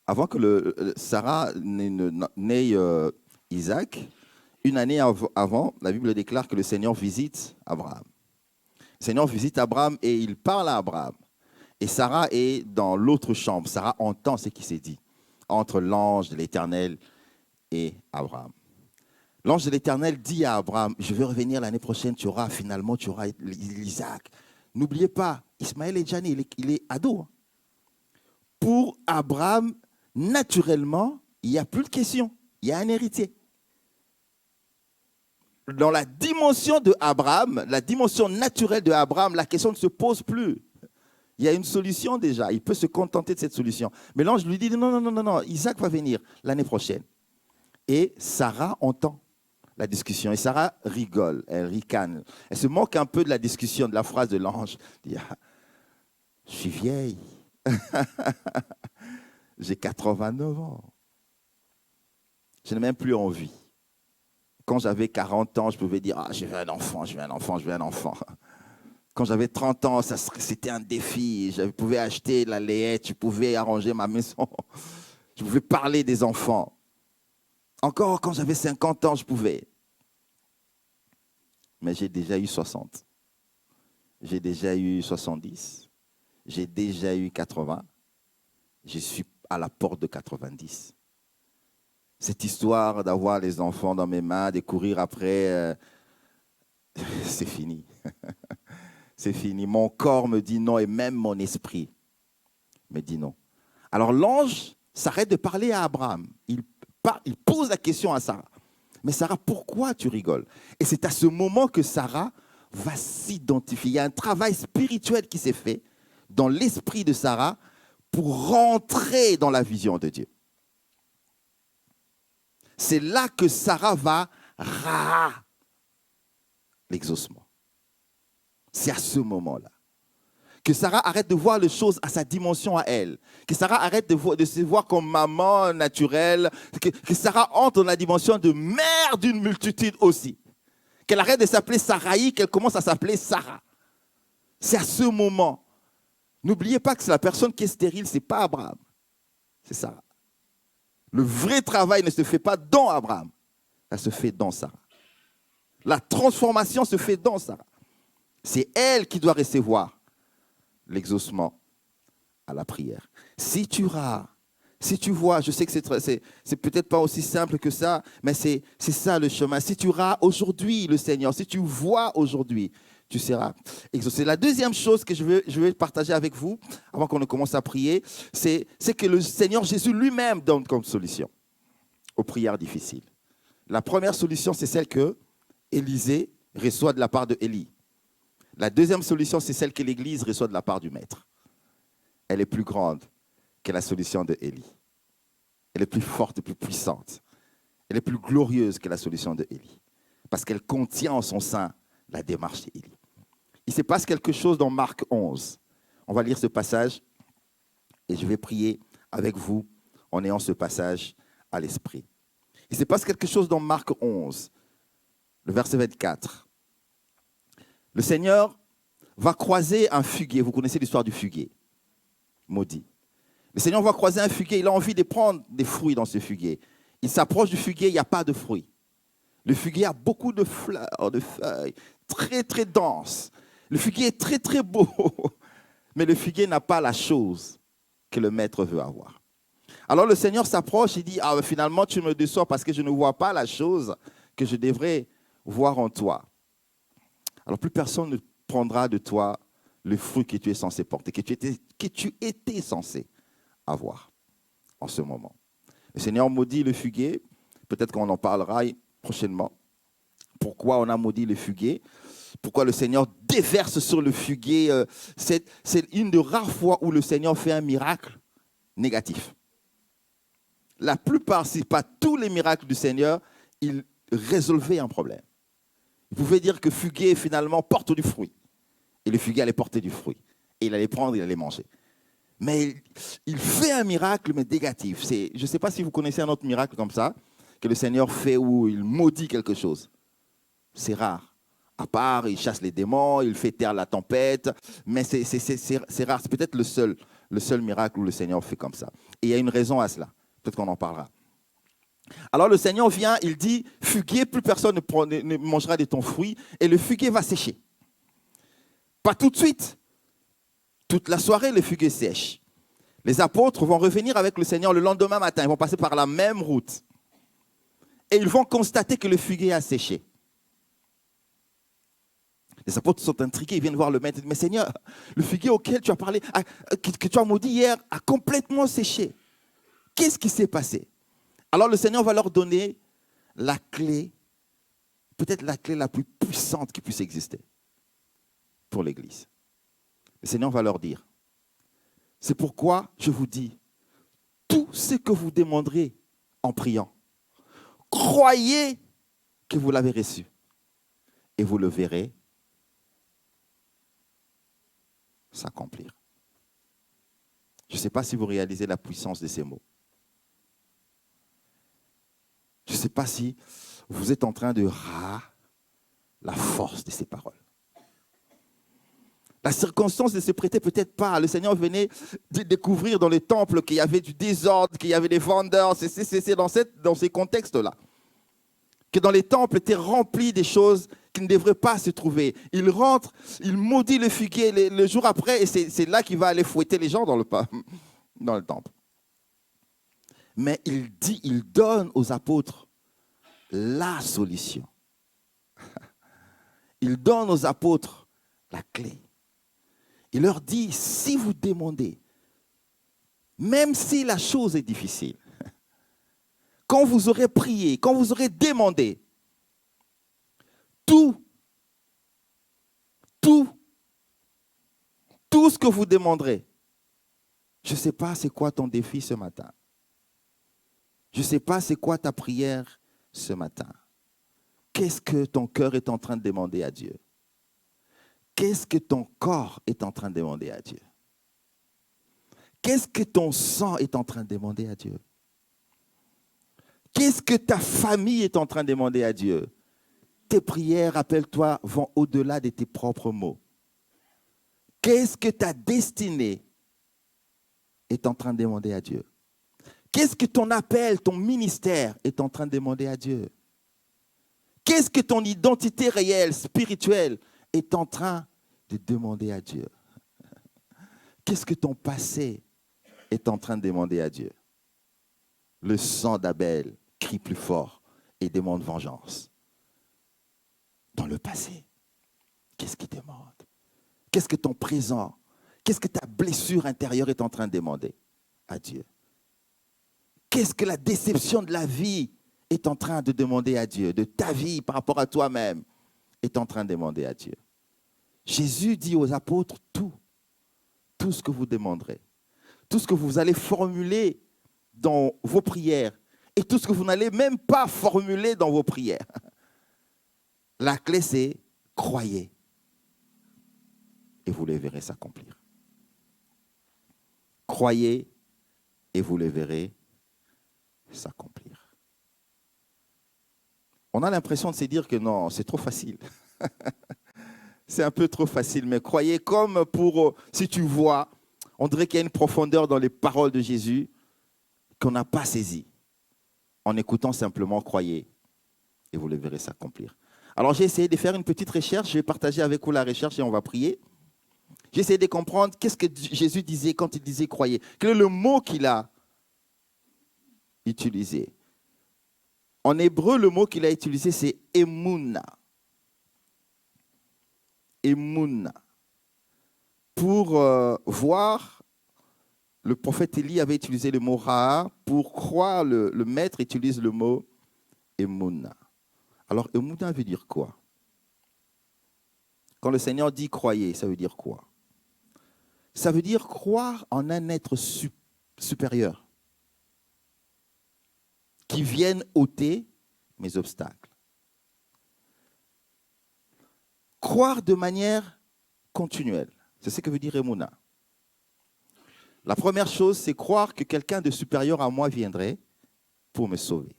Avant que Sarah n'ait Isaac, une année avant, la Bible déclare que le Seigneur visite Abraham. Le Seigneur visite Abraham et il parle à Abraham. Et Sarah est dans l'autre chambre. Sarah entend ce qui s'est dit entre l'ange de l'Éternel et Abraham. L'ange de l'Éternel dit à Abraham, je vais revenir l'année prochaine, tu auras Isaac. N'oubliez pas, Ismaël est déjà né, il est ado. Pour Abraham, naturellement, il n'y a plus de question. Il y a un héritier. Dans la dimension de Abraham, la dimension naturelle de Abraham, la question ne se pose plus. Il y a une solution déjà. Il peut se contenter de cette solution. Mais l'ange lui dit, non, Isaac va venir l'année prochaine. Et Sarah entend la discussion. Et Sarah rigole, elle ricane. Elle se moque un peu de la discussion, de la phrase de l'ange. Elle dit, ah, je suis vieille. J'ai 89 ans. Je n'ai même plus envie. Quand j'avais 40 ans, je pouvais dire, ah, je veux un enfant, je veux un enfant, je veux un enfant. Quand j'avais 30 ans, c'était un défi. Je pouvais acheter la layette, je pouvais arranger ma maison. Je pouvais parler des enfants. Encore quand j'avais 50 ans, je pouvais. Mais j'ai déjà eu 60. J'ai déjà eu 70. J'ai déjà eu 80. Je suis à la porte de 90. Cette histoire d'avoir les enfants dans mes mains, de courir après, c'est fini. C'est fini. Mon corps me dit non et même mon esprit me dit non. Alors l'ange s'arrête de parler à Abraham. Il pose la question à Sarah. Mais Sarah, pourquoi tu rigoles? Et c'est à ce moment que Sarah va s'identifier. Il y a un travail spirituel qui s'est fait dans l'esprit de Sarah pour rentrer dans la vision de Dieu. C'est là que Sarah va l'exaucement. C'est à ce moment-là que Sarah arrête de voir les choses à sa dimension à elle, que Sarah arrête de se voir comme maman naturelle, que Sarah entre dans la dimension de mère d'une multitude aussi, qu'elle arrête de s'appeler Saraï, qu'elle commence à s'appeler Sarah. C'est à ce moment. N'oubliez pas que c'est la personne qui est stérile, ce n'est pas Abraham, c'est Sarah. Le vrai travail ne se fait pas dans Abraham, ça se fait dans Sarah. La transformation se fait dans Sarah. C'est elle qui doit recevoir l'exaucement à la prière. Si tu vois, je sais que c'est peut-être pas aussi simple que ça, mais c'est ça le chemin. Si tu rares aujourd'hui le Seigneur, si tu vois aujourd'hui, tu seras exaucé. La deuxième chose que je vais partager avec vous, avant qu'on ne commence à prier, c'est que le Seigneur Jésus lui-même donne comme solution aux prières difficiles. La première solution, c'est celle que Élisée reçoit de la part de Élie. La deuxième solution, c'est celle que l'Église reçoit de la part du Maître. Elle est plus grande que la solution de Élie. Elle est plus forte, plus puissante. Elle est plus glorieuse que la solution de Élie. Parce qu'elle contient en son sein la démarche d'Élie. Il se passe quelque chose dans Marc 11. On va lire ce passage et je vais prier avec vous en ayant ce passage à l'esprit. Il se passe quelque chose dans Marc 11, le verset 24. Le Seigneur va croiser un figuier. Vous connaissez l'histoire du figuier maudit. Le Seigneur va croiser un figuier. Il a envie de prendre des fruits dans ce figuier. Il s'approche du figuier, il n'y a pas de fruits. Le figuier a beaucoup de fleurs, de feuilles, très très denses. Le figuier est très très beau. Mais le figuier n'a pas la chose que le maître veut avoir. Alors le Seigneur s'approche et dit, ah, finalement tu me déçois parce que je ne vois pas la chose que je devrais voir en toi. Alors plus personne ne prendra de toi le fruit que tu es censé porter, que tu étais censé avoir en ce moment. Le Seigneur maudit le figuier, peut-être qu'on en parlera prochainement. Pourquoi on a maudit le figuier? Pourquoi le Seigneur déverse sur le figuier? C'est une des rares fois où le Seigneur fait un miracle négatif. La plupart, si pas tous les miracles du Seigneur, il résolvait un problème. Il pouvait dire que le figuier finalement porte du fruit. Et le figuier allait porter du fruit. Et il allait prendre, il allait manger. Mais il fait un miracle, mais négatif. Je ne sais pas si vous connaissez un autre miracle comme ça, que le Seigneur fait où il maudit quelque chose. C'est rare. À part, il chasse les démons, il fait taire la tempête. Mais c'est rare. C'est peut-être le seul miracle où le Seigneur fait comme ça. Et il y a une raison à cela. Peut-être qu'on en parlera. Alors le Seigneur vient, il dit, figuier, plus personne ne mangera de ton fruit, et le figuier va sécher. Pas tout de suite. Toute la soirée, le figuier sèche. Les apôtres vont revenir avec le Seigneur le lendemain matin. Ils vont passer par la même route. Et ils vont constater que le figuier a séché. Les apôtres sont intrigués, ils viennent voir le maître et disent, mais Seigneur, le figuier auquel tu as parlé, que tu as maudit hier, a complètement séché. Qu'est-ce qui s'est passé? Alors le Seigneur va leur donner la clé, peut-être la clé la plus puissante qui puisse exister pour l'Église. Le Seigneur va leur dire, c'est pourquoi je vous dis, tout ce que vous demanderez en priant, croyez que vous l'avez reçu. Et vous le verrez s'accomplir. Je ne sais pas si vous réalisez la puissance de ces mots. Je ne sais pas si vous êtes en train de la force de ces paroles. La circonstance ne se prêtait peut-être pas. Le Seigneur venait de découvrir dans le temple qu'il y avait du désordre, qu'il y avait des vendeurs. C'est dans ces contextes-là. Que dans les temples étaient remplis des choses qui ne devraient pas se trouver. Il rentre, il maudit le figuier le jour après et c'est là qu'il va aller fouetter les gens dans le temple. Mais il donne aux apôtres la solution. Il donne aux apôtres la clé. Il leur dit, si vous demandez, même si la chose est difficile, quand vous aurez prié, quand vous aurez demandé, tout ce que vous demanderez, je ne sais pas c'est quoi ton défi ce matin. Je ne sais pas c'est quoi ta prière ce matin. Qu'est-ce que ton cœur est en train de demander à Dieu? Qu'est-ce que ton corps est en train de demander à Dieu? Qu'est-ce que ton sang est en train de demander à Dieu? Qu'est-ce que ta famille est en train de demander à Dieu? Tes prières, rappelle-toi, vont au-delà de tes propres mots. Qu'est-ce que ta destinée est en train de demander à Dieu? Qu'est-ce que ton appel, ton ministère est en train de demander à Dieu? Qu'est-ce que ton identité réelle, spirituelle, est en train de demander à Dieu? Qu'est-ce que ton passé est en train de demander à Dieu? Le sang d'Abel crie plus fort et demande vengeance. Dans le passé, qu'est-ce qu'il demande? Qu'est-ce que ton présent, qu'est-ce que ta blessure intérieure est en train de demander à Dieu? Qu'est-ce que la déception de la vie est en train de demander à Dieu? De ta vie par rapport à toi-même est en train de demander à Dieu. Jésus dit aux apôtres, tout ce que vous demanderez, tout ce que vous allez formuler dans vos prières et tout ce que vous n'allez même pas formuler dans vos prières. La clé, c'est croyez et vous les verrez s'accomplir. Croyez et vous les verrez s'accomplir. On a l'impression de se dire que non, c'est trop facile. C'est un peu trop facile, mais croyez comme pour, si tu vois, on dirait qu'il y a une profondeur dans les paroles de Jésus qu'on n'a pas saisie. En écoutant simplement, croyez et vous les verrez s'accomplir. Alors j'ai essayé de faire une petite recherche, je vais partager avec vous la recherche et on va prier. J'ai essayé de comprendre qu'est-ce que Jésus disait quand il disait croyez. Quel est le mot qu'il a utilisé? En hébreu, le mot qu'il a utilisé, c'est emuna. Emuna. Pour voir, le prophète Élie avait utilisé le mot Ra'a. Pour croire, le maître utilise le mot emuna. Alors, emuna veut dire quoi? Quand le Seigneur dit croyez, ça veut dire quoi? Ça veut dire croire en un être supérieur qui vienne ôter mes obstacles. Croire de manière continuelle. C'est ce que veut dire Emouna. La première chose, c'est croire que quelqu'un de supérieur à moi viendrait pour me sauver.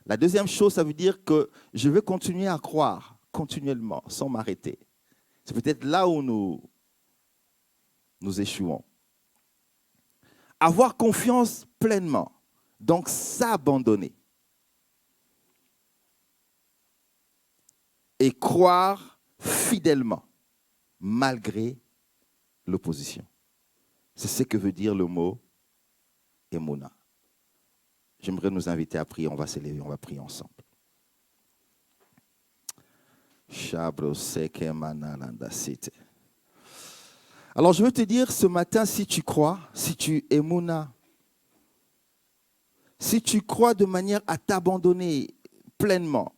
La deuxième chose, ça veut dire que je veux continuer à croire continuellement, sans m'arrêter. C'est peut-être là où nous échouons. Avoir confiance pleinement, donc s'abandonner. Et croire fidèlement, malgré l'opposition. C'est ce que veut dire le mot Emouna. J'aimerais nous inviter à prier. On va se lever, on va prier ensemble. Alors je veux te dire ce matin, si tu crois, si tu Emouna, si tu crois de manière à t'abandonner pleinement,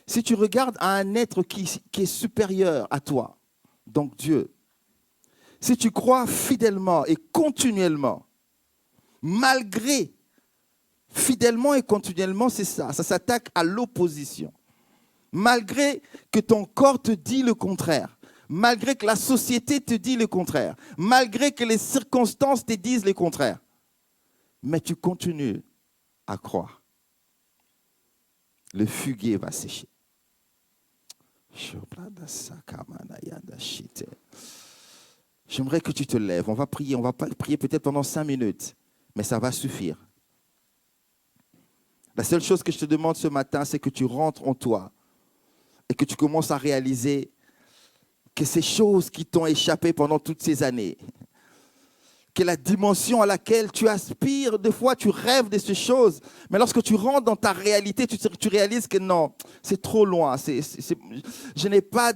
si tu regardes à un être qui est supérieur à toi, donc Dieu, si tu crois fidèlement et continuellement, malgré Fidèlement et continuellement, c'est ça. Ça s'attaque à l'opposition. Malgré que ton corps te dit le contraire, malgré que la société te dit le contraire, malgré que les circonstances te disent le contraire, mais tu continues à croire. Le fuguier va sécher. J'aimerais que tu te lèves. On va prier. On va prier peut-être pendant 5 minutes, mais ça va suffire. La seule chose que je te demande ce matin, c'est que tu rentres en toi et que tu commences à réaliser que ces choses qui t'ont échappé pendant toutes ces années, que la dimension à laquelle tu aspires, des fois tu rêves de ces choses, mais lorsque tu rentres dans ta réalité, tu réalises que non, c'est trop loin. Je n'ai pas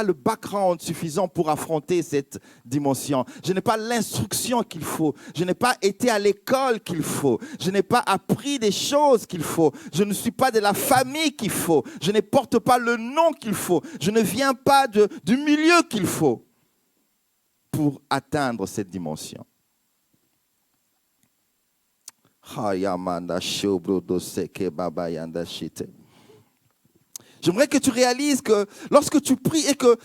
le background suffisant pour affronter cette dimension. Je n'ai pas l'instruction qu'il faut. Je n'ai pas été à l'école qu'il faut. Je n'ai pas appris des choses qu'il faut. Je ne suis pas de la famille qu'il faut. Je ne porte pas le nom qu'il faut. Je ne viens pas du milieu qu'il faut pour atteindre cette dimension. J'aimerais que tu réalises que lorsque tu pries et que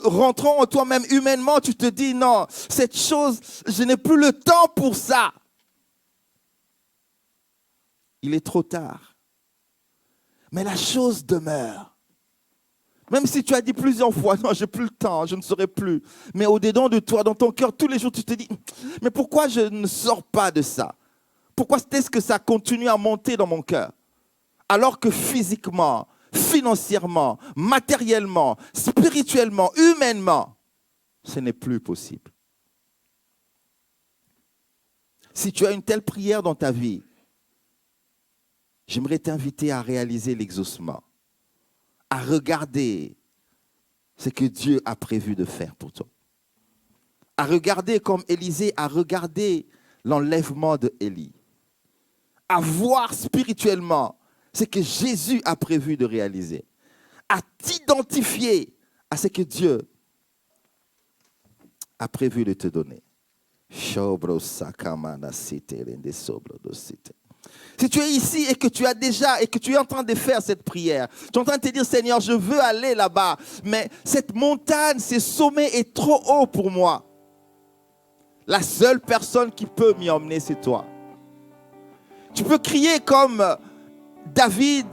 rentrant en toi-même humainement, tu te dis non, cette chose, je n'ai plus le temps pour ça. Il est trop tard. Mais la chose demeure. Même si tu as dit plusieurs fois, non, j'ai plus le temps, je ne saurai plus. Mais au-dedans de toi, dans ton cœur, tous les jours, tu te dis, mais pourquoi je ne sors pas de ça? Pourquoi est-ce que ça continue à monter dans mon cœur? Alors que physiquement, financièrement, matériellement, spirituellement, humainement, ce n'est plus possible. Si tu as une telle prière dans ta vie, j'aimerais t'inviter à réaliser l'exaucement, à regarder ce que Dieu a prévu de faire pour toi. À regarder comme Élisée a regardé l'enlèvement de Élie. À voir spirituellement ce que Jésus a prévu de réaliser. À t'identifier à ce que Dieu a prévu de te donner. Si tu es ici et que tu as déjà, et que tu es en train de faire cette prière, tu es en train de te dire, Seigneur, je veux aller là-bas, mais cette montagne, ce sommet est trop haut pour moi. La seule personne qui peut m'y emmener, c'est toi. Tu peux crier comme David,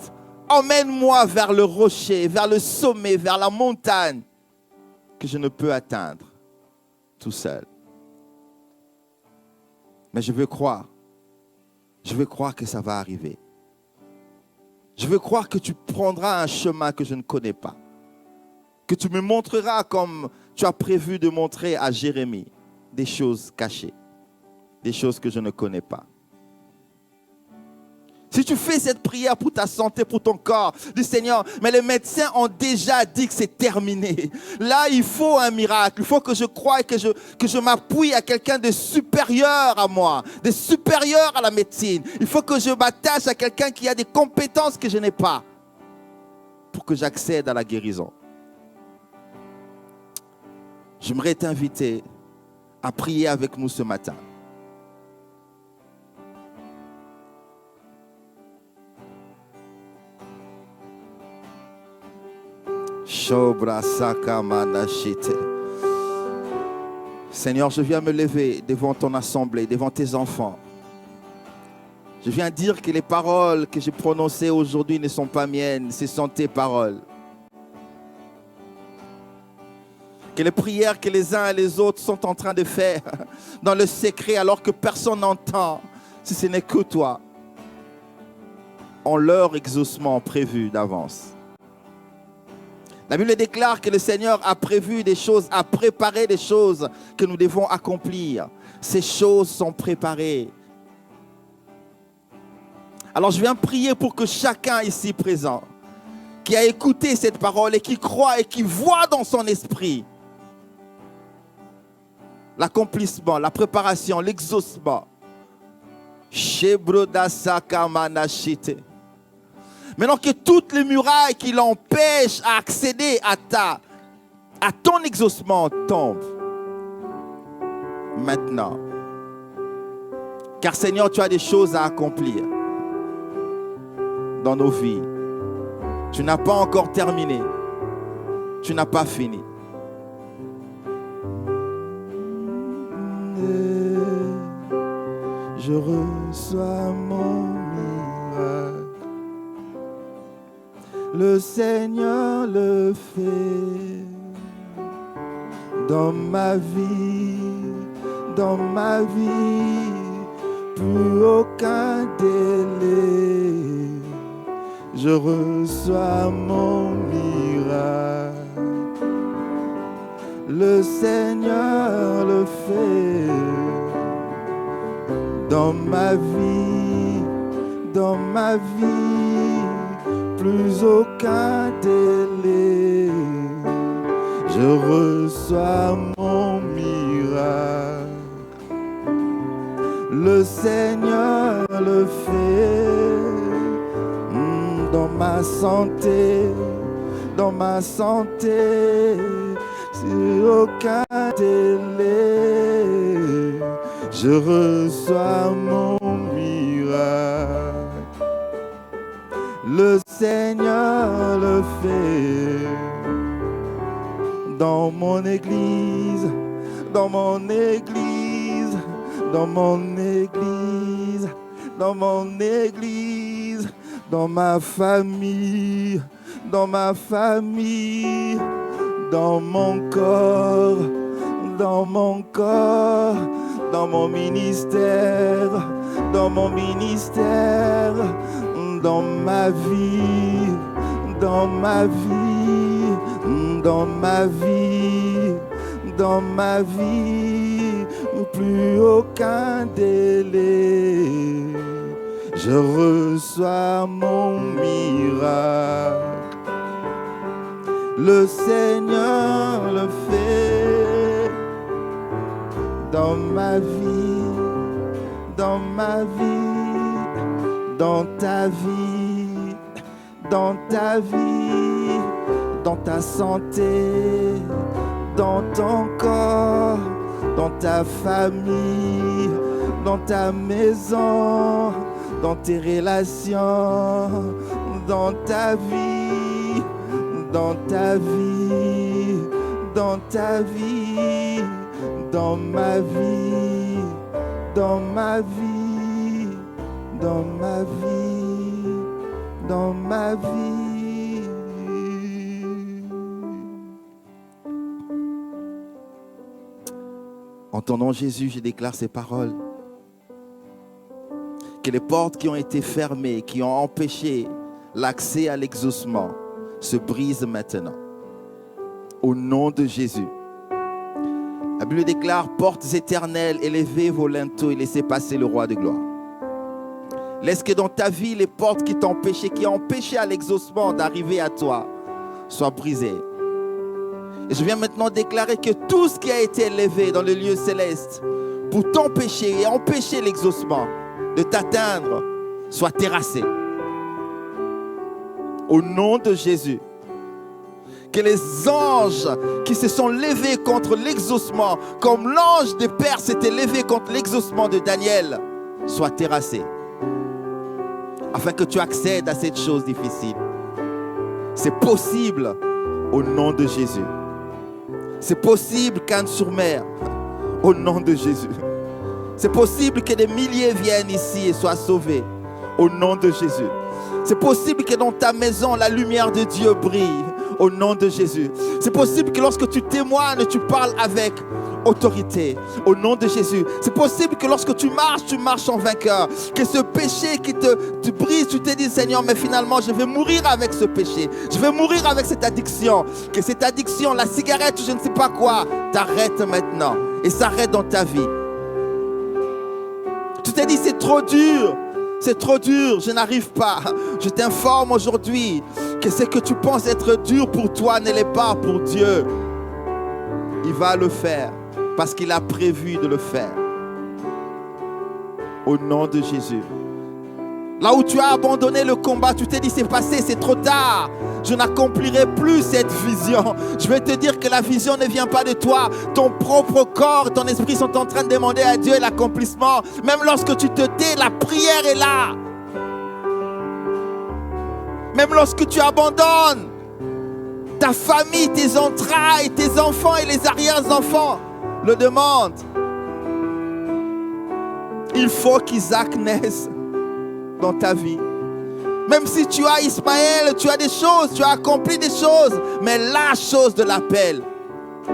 emmène-moi vers le rocher, vers le sommet, vers la montagne que je ne peux atteindre tout seul. Mais je veux croire. Je veux croire que ça va arriver. Je veux croire que tu prendras un chemin que je ne connais pas. Que tu me montreras comme tu as prévu de montrer à Jérémie des choses cachées, des choses que je ne connais pas. Si tu fais cette prière pour ta santé, pour ton corps, dis Seigneur, mais les médecins ont déjà dit que c'est terminé. Là, il faut un miracle. Il faut que je croie et que je m'appuie à quelqu'un de supérieur à moi, de supérieur à la médecine. Il faut que je m'attache à quelqu'un qui a des compétences que je n'ai pas pour que j'accède à la guérison. J'aimerais t'inviter à prier avec nous ce matin. Seigneur, je viens me lever devant ton assemblée, devant tes enfants. Je viens dire que les paroles que j'ai prononcées aujourd'hui ne sont pas miennes, ce sont tes paroles. Que les prières que les uns et les autres sont en train de faire dans le secret alors que personne n'entend, si ce n'est que toi, ont leur exaucement prévu d'avance. La Bible déclare que le Seigneur a prévu des choses, a préparé des choses que nous devons accomplir. Ces choses sont préparées. Alors je viens prier pour que chacun ici présent, qui a écouté cette parole et qui croit et qui voit dans son esprit l'accomplissement, la préparation, l'exaucement. Maintenant que toutes les murailles qui l'empêchent à accéder à ton exaucement tombent. Maintenant, Car Seigneur, tu as des choses à accomplir dans nos vies. Tu n'as pas encore terminé. Tu n'as pas fini. Je reçois mon miracle. Le Seigneur le fait dans ma vie, plus aucun délai. Je reçois mon miracle. Le Seigneur le fait dans ma vie, plus aucun délai. Je reçois mon miracle. Le Seigneur le fait dans ma santé, sur aucun délai. Je reçois mon miracle. Le Seigneur le fait dans mon église, dans ma famille, dans mon corps, dans mon ministère, dans ma vie, plus aucun délai. Je reçois mon miracle. Le Seigneur le fait dans ma vie, dans ta vie, dans ta santé, dans ton corps, dans ta famille, dans ta maison, dans tes relations, dans ta vie, dans ma vie, dans ma vie. En ton nom, Jésus, je déclare ces paroles. Que les portes qui ont été fermées, qui ont empêché l'accès à l'exaucement, se brisent maintenant. Au nom de Jésus. La Bible déclare, portes éternelles, élevez vos linteaux et laissez passer le roi de gloire. Laisse que dans ta vie, les portes qui t'empêchaient, qui ont empêché à l'exaucement d'arriver à toi, soient brisées. Et je viens maintenant déclarer que tout ce qui a été élevé dans le lieu céleste pour t'empêcher et empêcher l'exaucement de t'atteindre soit terrassé. Au nom de Jésus. Que les anges qui se sont levés contre l'exaucement, comme l'ange de Père s'était levé contre l'exaucement de Daniel, soient terrassés. Afin que tu accèdes à cette chose difficile. C'est possible au nom de Jésus. C'est possible Cannes-sur-Mer au nom de Jésus. C'est possible que des milliers viennent ici et soient sauvés au nom de Jésus. C'est possible que dans ta maison, la lumière de Dieu brille au nom de Jésus. C'est possible que lorsque tu témoignes, tu parles avec autorité au nom de Jésus. C'est possible que lorsque tu marches en vainqueur. Que ce péché qui te brise, tu te dis Seigneur, mais finalement je vais mourir avec ce péché. Je vais mourir avec cette addiction. Que cette addiction, la cigarette, je ne sais pas quoi, t'arrête maintenant et s'arrête dans ta vie. Tu t'es dit c'est trop dur. C'est trop dur, je n'arrive pas. Je t'informe aujourd'hui que ce que tu penses être dur pour toi ne l'est pas pour Dieu. Il va le faire parce qu'il a prévu de le faire. Au nom de Jésus. Là où tu as abandonné le combat, tu t'es dit c'est passé, c'est trop tard. Je n'accomplirai plus cette vision. Je vais te dire que la vision ne vient pas de toi. Ton propre corps, ton esprit sont en train de demander à Dieu l'accomplissement. Même lorsque tu te tais, la prière est là. Même lorsque tu abandonnes ta famille, tes entrailles, tes enfants et les arrière-enfants le demandent. Il faut qu'Isaac naisse dans ta vie. Même si tu as Ismaël, tu as des choses, tu as accompli des choses, mais la chose de l'appel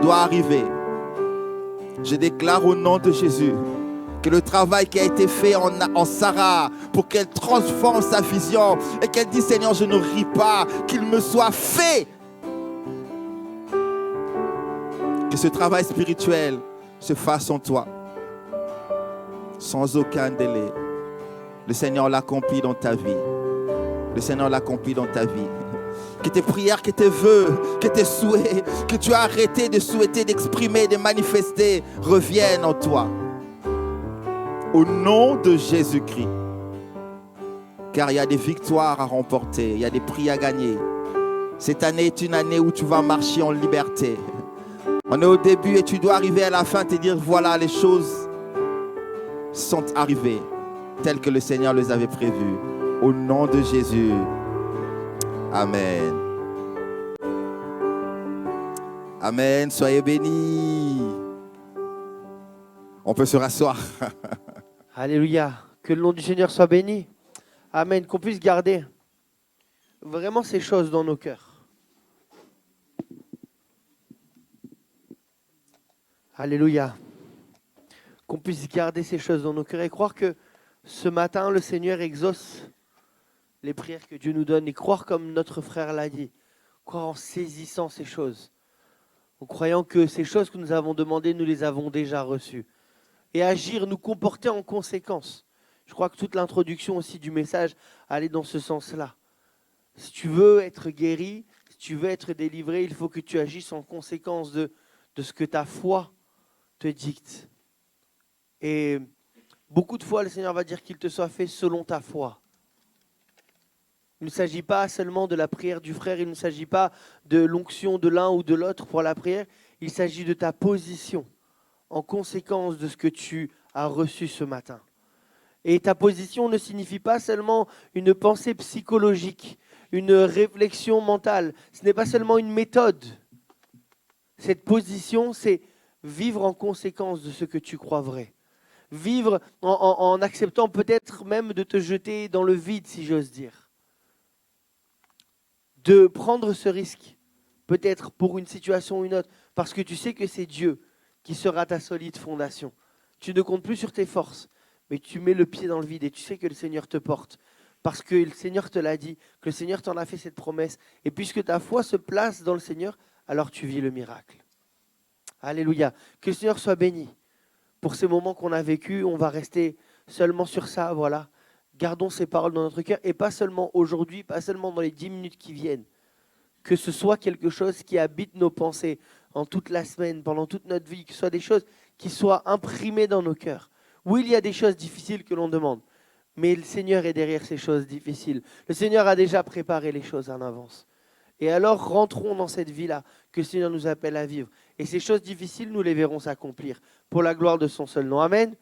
doit arriver. Je déclare au nom de Jésus que le travail qui a été fait en Sarah pour qu'elle transforme sa vision et qu'elle dise Seigneur, je ne ris pas, qu'il me soit fait. Que ce travail spirituel se fasse en toi, sans aucun délai. Le Seigneur l'accomplit dans ta vie. Le Seigneur l'accomplit dans ta vie. Que tes prières, que tes vœux, que tes souhaits, que tu as arrêté de souhaiter, d'exprimer, de manifester, reviennent en toi. Au nom de Jésus-Christ. Car il y a des victoires à remporter, il y a des prix à gagner. Cette année est une année où tu vas marcher en liberté. On est au début et tu dois arriver à la fin et te dire voilà, les choses sont arrivées telles que le Seigneur les avait prévues. Au nom de Jésus. Amen. Amen. Soyez bénis. On peut se rasseoir.
Alléluia. Que le nom du Seigneur soit béni. Amen. Qu'on puisse garder vraiment ces choses dans nos cœurs. Alléluia. Qu'on puisse garder ces choses dans nos cœurs et croire que ce matin, le Seigneur exauce les prières que Dieu nous donne et croire comme notre frère l'a dit. Croire en saisissant ces choses. En croyant que ces choses que nous avons demandées, nous les avons déjà reçues. Et agir, nous comporter en conséquence. Je crois que toute l'introduction aussi du message allait dans ce sens-là. Si tu veux être guéri, si tu veux être délivré, il faut que tu agisses en conséquence de ce que ta foi te dicte. Et beaucoup de fois, le Seigneur va dire qu'il te soit fait selon ta foi. Il ne s'agit pas seulement de la prière du frère, il ne s'agit pas de l'onction de l'un ou de l'autre pour la prière, il s'agit de ta position en conséquence de ce que tu as reçu ce matin. Et ta position ne signifie pas seulement une pensée psychologique, une réflexion mentale. Ce n'est pas seulement une méthode. Cette position, c'est vivre en conséquence de ce que tu crois vrai. Vivre en acceptant peut-être même de te jeter dans le vide, si j'ose dire. De prendre ce risque, peut-être pour une situation ou une autre, parce que tu sais que c'est Dieu qui sera ta solide fondation. Tu ne comptes plus sur tes forces, mais tu mets le pied dans le vide et tu sais que le Seigneur te porte. Parce que le Seigneur te l'a dit, que le Seigneur t'en a fait cette promesse. Et puisque ta foi se place dans le Seigneur, alors tu vis le miracle. Alléluia. Que le Seigneur soit béni. Pour ces moments qu'on a vécus, on va rester seulement sur ça, voilà. Gardons ces paroles dans notre cœur et pas seulement aujourd'hui, pas seulement dans les 10 minutes qui viennent. Que ce soit quelque chose qui habite nos pensées en toute la semaine, pendant toute notre vie, que ce soit des choses qui soient imprimées dans nos cœurs. Oui, il y a des choses difficiles que l'on demande, mais le Seigneur est derrière ces choses difficiles. Le Seigneur a déjà préparé les choses en avance. Et alors, rentrons dans cette vie-là que le Seigneur nous appelle à vivre. Et ces choses difficiles, nous les verrons s'accomplir pour la gloire de son seul nom. Amen.